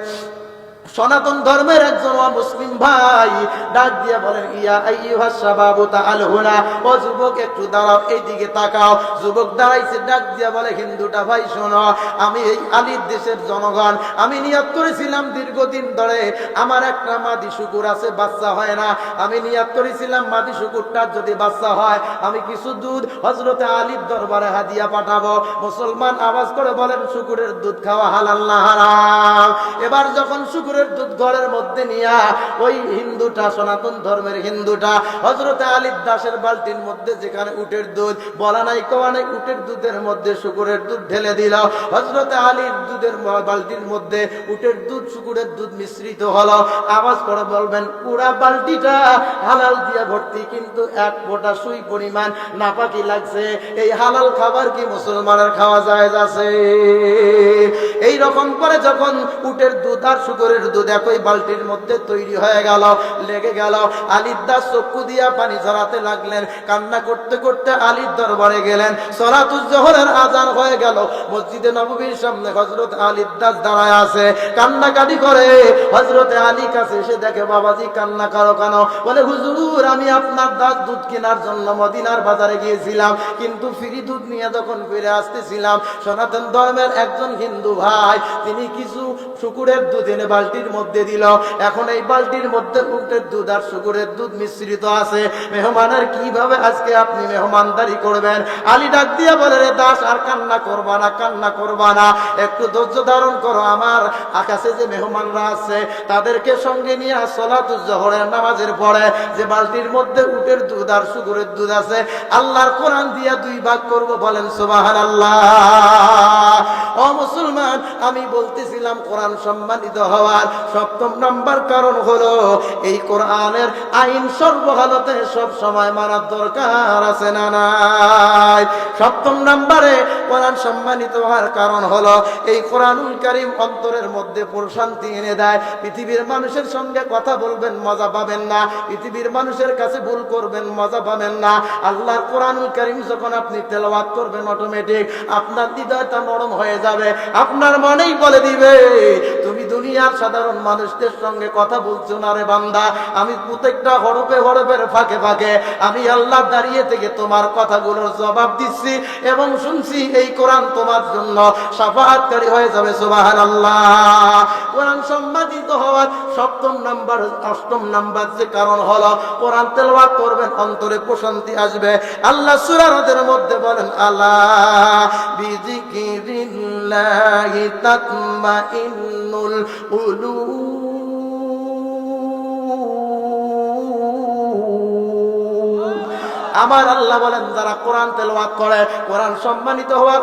Speaker 1: সনাতন ধর্মের একজন মুসলিম ভাই ডাক দিয়ে বলেন, ইয়া আইয়ুহাস শাবাবু তাআলহুনা, ও যুবক একটু দাঁড়াও, এইদিকে তাকাও। যুবক দাঁড়াইছে, ডাক দিয়ে বলে, হিন্দুটা ভাই শোনো, আমি এই আলীর দেশের জনগণ, আমি নিয়ত করেছিলাম দীর্ঘদিন ধরে আমার একটা মাদি শুকুর আছে, বাচ্চা হয় না, আমি নিয়ত করেছিলাম মাদি শুকুরটার যদি বাচ্চা হয় আমি কিছু দুধ হযরত আলীর দরবারে হাদিয়া পাঠাবো। মুসলমান আওয়াজ করে বলেন, শুকুরের দুধ খাওয়া হালাল না হারাম? এবার যখন শুকুরের দুধ ঘরের মধ্যে নিয়া ওই হিন্দুটা, সনাতন ধর্মের হিন্দুটা, হযরত আলীর দাসের বালতির মধ্যে যেখানে উটের দুধ, বলা নাই কোয়া নাই, উটের দুধের মধ্যে শুকুরের দুধ ঢেলে দিল। হযরত আলীর দুধের বালতির মধ্যে উটের দুধ শুকুরের দুধ মিশ্রিত হলো। আওয়াজ করে বলবেন, পুরা বালতিটা হালাল দিয়ে ভর্তি, কিন্তু এক ফোঁটা সুই পরিমাণ নাপাকি লাগছে। এই হালাল খাবার কি মুসলমানের খাওয়া যায় আছে? এই রকম করে যখন উটের দুধ আর শুকুরের দুধ একই বালতির মধ্যে তৈরি হয়ে গেল, লেগে গেল, আলীর দাস চক্ষু দিয়া পানি ঝরাতে লাগলেন, কান্না করতে করতে আলীর দরবারে গেলেন। সালাতুজ জোহরের আযান হয়ে গেল, মসজিদে নববীর সামনে হযরত আলীর দাস দাঁড়ায় আছে, কান্নাকাটি করে। হযরত আলী কাছে এসে দেখে, বাবাজি কান্না করো কেন? বলে, হুজুর আমি আপনার দাস দুধ কেনার জন্য মদিনার বাজারে গিয়েছিলাম, কিন্তু ফ্রি দুধ নিয়ে যখন ফিরে আসতেছিলাম, সনাতন ধর্মের একজন হিন্দু ভাই তিনি কিছু শুকুরের দুধ এনে বালতির মধ্যে দিল, এখন এই বালতির মধ্যে উটের দুধ আর শুকুরের দুধ মিশ্রিত আছে, মেহমানের কিভাবে আজকে আপনি মেহমানদারি করবেন? আলী ডাক দিয়ে বলে, রে দাস, আর কান্না করবা না, কান্না করবা না, একটু ধৈর্য ধারণ করো, আমার আকাশে যে মেহমানরা আছে তাদেরকে সঙ্গে নিয়ে সালাতুজ জোহরের নামাজের পরে যে বালতির মধ্যে উটের দুধ আর শুকুরের দুধ আছে, আল্লাহর কোরআন দিয়া 2 ভাগ করব, বলেন সুবহানাল্লাহ। ও মুসলমান, আমি বলতেছিলাম কোরআন সম্মানিত হওয়ার 7ম নাম্বার কারণ হলো এই কোরআনের আইন সর্বহালতে সব সময় মানার দরকার আছে না নাই? 7ম নম্বরে কোরআন সম্মানিত হওয়ার কারণ হলো এই কোরআনুল কারীম অন্তরের মধ্যে প্রশান্তি এনে দেয়। পৃথিবীর মানুষের সঙ্গে কথা বলবেন, মজা পাবেন না, পৃথিবীর মানুষের কাছে ভুল করবেন, মজা পাবেন না। আল্লাহর কোরআনুল কারীম যখন আপনি তেলাওয়াত করবেন, অটোমেটিক আপনার হৃদয়টা নরম হয়ে যাবে, আপনার মনেই বলে দিবে, তুমি দুনিয়ার সাধারণ মানুষদের সঙ্গে কথা বলছো না রে বান্দা, আমি প্রত্যেকটা হরফে হরফের ফাঁকে ফাঁকে আমি আল্লাহ দাঁড়িয়ে থেকে তোমার কথাগুলোর জবাব দিচ্ছি এবং শুনছি। এই কোরআন তোমার জন্য শাফাআতকারী হয়ে যাবে। সুবহানাল্লাহ। কোরআন সম্মানিত হওয়ার 7ম নাম্বার, 8ম নাম্বার যে কারণ হলো কোরআন তেলাওয়াত করবেন, অন্তরে প্রশান্তি আসবে। আল্লাহ সূরা রাদের মধ্যে বলেন, আলা বিযিকিরিল্লাহি তাতমাইন্নুল কুলুব। আমার আল্লাহ বলেন যারা কোরআন তেলাওয়াত করে কোরআন সম্মানিত হওয়ার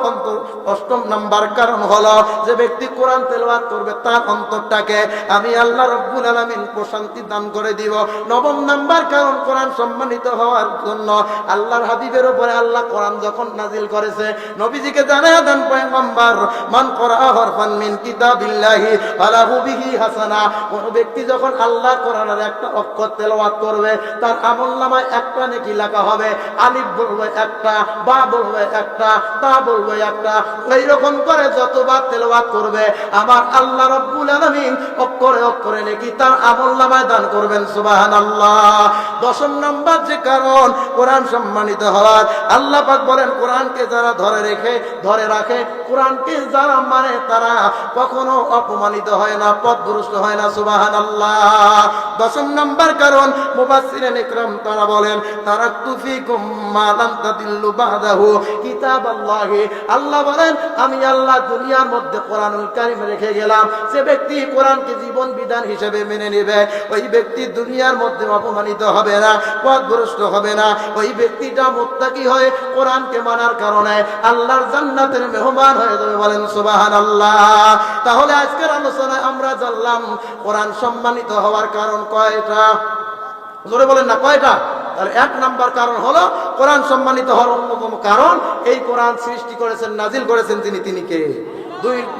Speaker 1: অষ্টম নাম্বার কারণ হলো যে ব্যক্তি কোরআন তেলাওয়াত করবে তার অন্তরটাকে আমি আল্লাহ রাব্বুল আলামিন প্রশান্তি দান করে দিব। নবম নাম্বার কারণ কোরআন সম্মানিত হওয়ার জন্য আল্লাহর হাবিবের উপরে আল্লাহ কোরআন যখন নাজিল করেছে নবীজিকে জানায়া দেন পয়গম্বর মান করা হরফান মিন কিতাবিল্লাহি ফালাহু বিহি হাসানা। কোন ব্যক্তি যখন আল্লাহ কোরআনের একটা অক্ষর তেলাওয়াত করবে তার আমলনামায় একটা নেকি লেখা হবে। আলিফ বলবে একটা, বা বলবে একটা, তা বলবে একটা, এইরকম করে যতবার তেলাওয়াত করবে আমার আল্লাহ রাব্বুল আলামিন অক্ষরে অক্ষরে নেকি তার আমলনামায় দান করবেন। সুবহানাল্লাহ। দশম নাম্বার যে কারণ কোরআন সম্মানিত হওয়ার আল্লাহ পাক বলেন কোরআনকে যারা ধরে রাখে কোরআনকে যারা মানে তারা কখনো অপমানিত হয় না, পথভ্রষ্ট হয় না। সুবহানাল্লাহ। দশম নাম্বার কারণ মুফাসসিরিন ইকরাম তারা বলেন তারাকতু ফীকুম মা লাম তাদিল্লু বাদাহু কিতাবাল্লাহি। আল্লাহ বলেন আমি আল্লাহ দুনিয়ার মধ্যে কোরআনুল কারীম রেখে গেলাম। যে ব্যক্তি কোরআনকে জীবন বিধান হিসেবে মেনে নেবে ওই ব্যক্তি দুনিয়ার মধ্যে অপমানিত হবে না, পথভ্রষ্ট হবে না। ওই ব্যক্তিটা মুত্তাকি হয়ে কোরআনকে মানার কারণে আল্লাহর জান্নাতের মেহমান হয়ে যাবে। বলেন সুবহানাল্লাহ। তাহলে আজকের আলোচনায় আমরা জানলাম কোরআন সম্মানিত হওয়ার কারণ কয়টা? জোরে বলেন না কয়টা? তাহলে এক নাম্বার কারণ হলো কোরআন সম্মানিত হওয়ার অন্যতম কারণ এই কোরআন সৃষ্টি করেছেন, নাজিল করেছেন তিনি কে?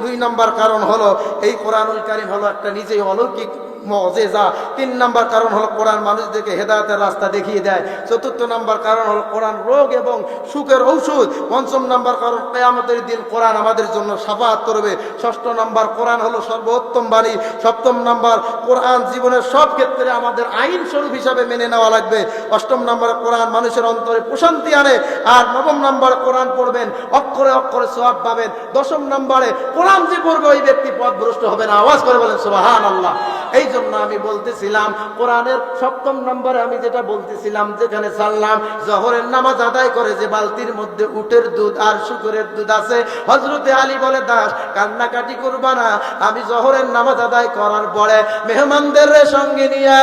Speaker 1: দুই নাম্বার কারণ হলো এই কোরআনুল কারীম হলো একটা নিজেই অলৌকিক মুজিজা। তিন নাম্বার কারণ হলো কোরআন মানুষদেরকে হেদায়েতের রাস্তা দেখিয়ে দেয়। চতুর্থ নাম্বার কারণ হলো কোরআন রোগ এবং সুখের ঔষধ। পঞ্চম নাম্বার কারণ কিয়ামতের দিন কোরআন আমাদের জন্য শাফাআত করবে। ষষ্ঠ নাম্বার কোরআন হলো সর্বোত্তম বাণী। সপ্তম নাম্বার কোরআন জীবনের সব ক্ষেত্রে আমাদের আইন স্বরূপ হিসাবে মেনে নেওয়া লাগবে। অষ্টম নাম্বারে কোরআন মানুষের অন্তরে প্রশান্তি আনে। আর নবম নাম্বারে কোরআন পড়বেন অক্ষরে অক্ষরে সওয়াব পাবেন। দশম নাম্বারে কোরআন যে পড়বে ওই ব্যক্তি পথভ্রষ্ট হবে না। আওয়াজ করে বলেন সুবহানাল্লাহ। এই জন্য আমি বলতেছিলাম কোরআনের সপ্তম নম্বরে আমি যেটা বলতেছিলাম যেখানে সাল্লাম জোহরের নামাজ আদায় করে যে বালতির মধ্যে উটের দুধ আর শুকরের দুধ আছে হযরতে আলী বলে দাস কান্নাকাটি করবা না, আমি জোহরের নামাজ আদায় করার পরে মেহমানদের সঙ্গে নিয়ে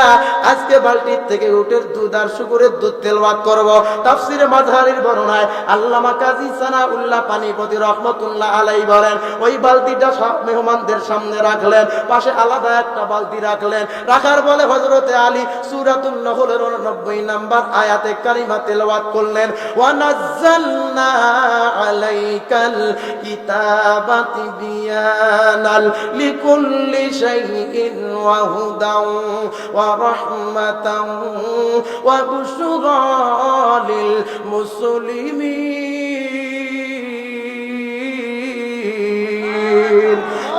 Speaker 1: আজকে বালতির থেকে উটের দুধ আর শুকরের দুধ তেলাওয়াত করব। তাফসিরে মাযহারির বর্ণনায় আল্লামা কাজী সানাউল্লাহ পানিপতি রহমাতুল্লাহ আলাইহি বলেন ওই বালতিটা সব মেহমানদের সামনে রাখলেন, পাশে আলাদা একটা বালতি রাখলেন। রাখার বলে হযরতে আলী সূরাতুন নহলের 89 নাম্বার আয়াতে কারিমা তেলাওয়াত করলেন ওয়া নাযালনা আলাইকাল কিতাবাতি বিয়ানাল লিকুল্লি শাইইন ওয়া হুদাও ওয়া রাহমাতাও ওয়া বুশরা লিল মুসলিমিন।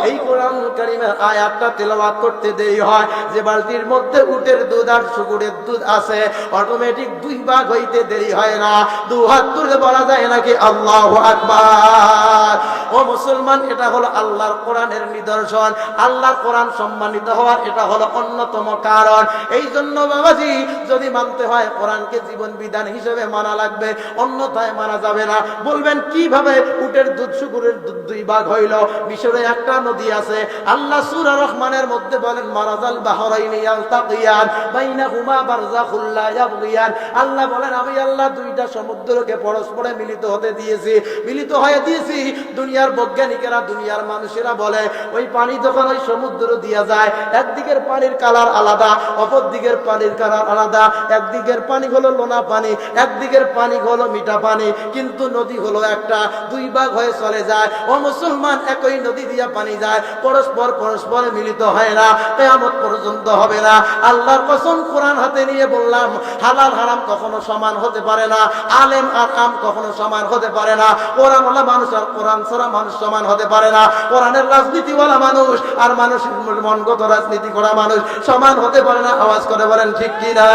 Speaker 1: এই কোরআন কারীমের আয়াতটা তেলাওয়াত করতে দেরি হয় যে বালতির মধ্যে উটের দুধ আর শুকরের দুধ আছে অটোমেটিক দুই ভাগ হইতে দেরি হয় না। দু হাত তুলে বলা যায় নাকি আল্লাহু আকবার। ও মুসলমান, এটা হলো আল্লাহর কোরআনের নিদর্শন। আল্লাহর কোরআন সম্মানিত হওয়ার এটা হলো অন্যতম কারণ। এই জন্য বাবাজি যদি মানতে হয় কোরআনকে জীবন বিধান হিসেবে মানা লাগবে, অন্যথায় মানা যাবে না। বলবেন কিভাবে উটের দুধ শুকরের দুধ দুই ভাগ হইল? মিশরে একটা নদী আছে, আল্লাহ সূরা রহমানের মধ্যে বলেন মারাজাল বাহরাইনি ইয়ালতাকিয়ান বাইনাহুমা বারযাখুল লা ইয়াবগিয়ান। আল্লাহ বলেন আমি আল্লাহ দুইটা সমুদ্রকে পরস্পরে মিলিত হতে দিয়েছি, মিলিত হয়ে দিয়েছি। দুনিয়ার বৈজ্ঞানিকেরা দুনিয়ার মানুষেরা বলে ওই পানি যখন ওই সমুদ্র দিয়া যায় একদিকের পানির কালার আলাদা, অপর দিকের পানির কালার আলাদা। একদিকের পানি হলো লোনা পানি, একদিকের পানি হলো মিঠা পানি, কিন্তু নদী হলো একটা, দুই ভাগ হয়ে চলে যায়। ও মুসলমান, একই নদী দিয়া পানি যায়, পরস্পর মিলিত হয় না, কিয়ামত পর্যন্ত হবে না। আল্লাহর কসম কোরআন হাতে নিয়ে বললাম হালাল হারাম কখনো সমান হতে পারে না, আলেম আর আম কখনো সমান হতে পারে না, কোরআন ওয়ালা মানুষ আর কোরআন ছাড়া মানুষ সমান হতে পারে না, কোরআনের রাজনীতিওয়ালা মানুষ আর মানুষের মনগত রাজনীতি করা মানুষ সমান হতে পারে না। আওয়াজ করে বলেন ঠিক কিনা?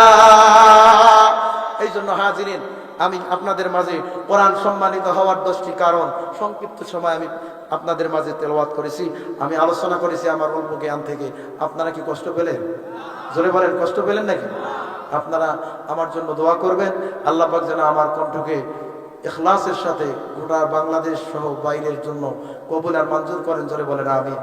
Speaker 1: এই জন্য হাজিরিন, আমি আপনাদের মাঝে কোরআন সম্মানিত হওয়ার 10টি কারণ সংক্ষিপ্ত সময় আমি আপনাদের মাঝে তেলাওয়াত করেছি, আমি আলোচনা করেছি আমার অল্প জ্ঞান থেকে। আপনারা কি কষ্ট পেলেন? জোরে বলেন, কষ্ট পেলেন নাকি? আপনারা আমার জন্য দোয়া করবেন, আল্লাহ পাক যেন আমার কণ্ঠকে ইখলাসের সাথে গোটা বাংলাদেশ সহ বাইরের জন্য কবুল আর মঞ্জুর করেন। জোরে বলেন আমিন।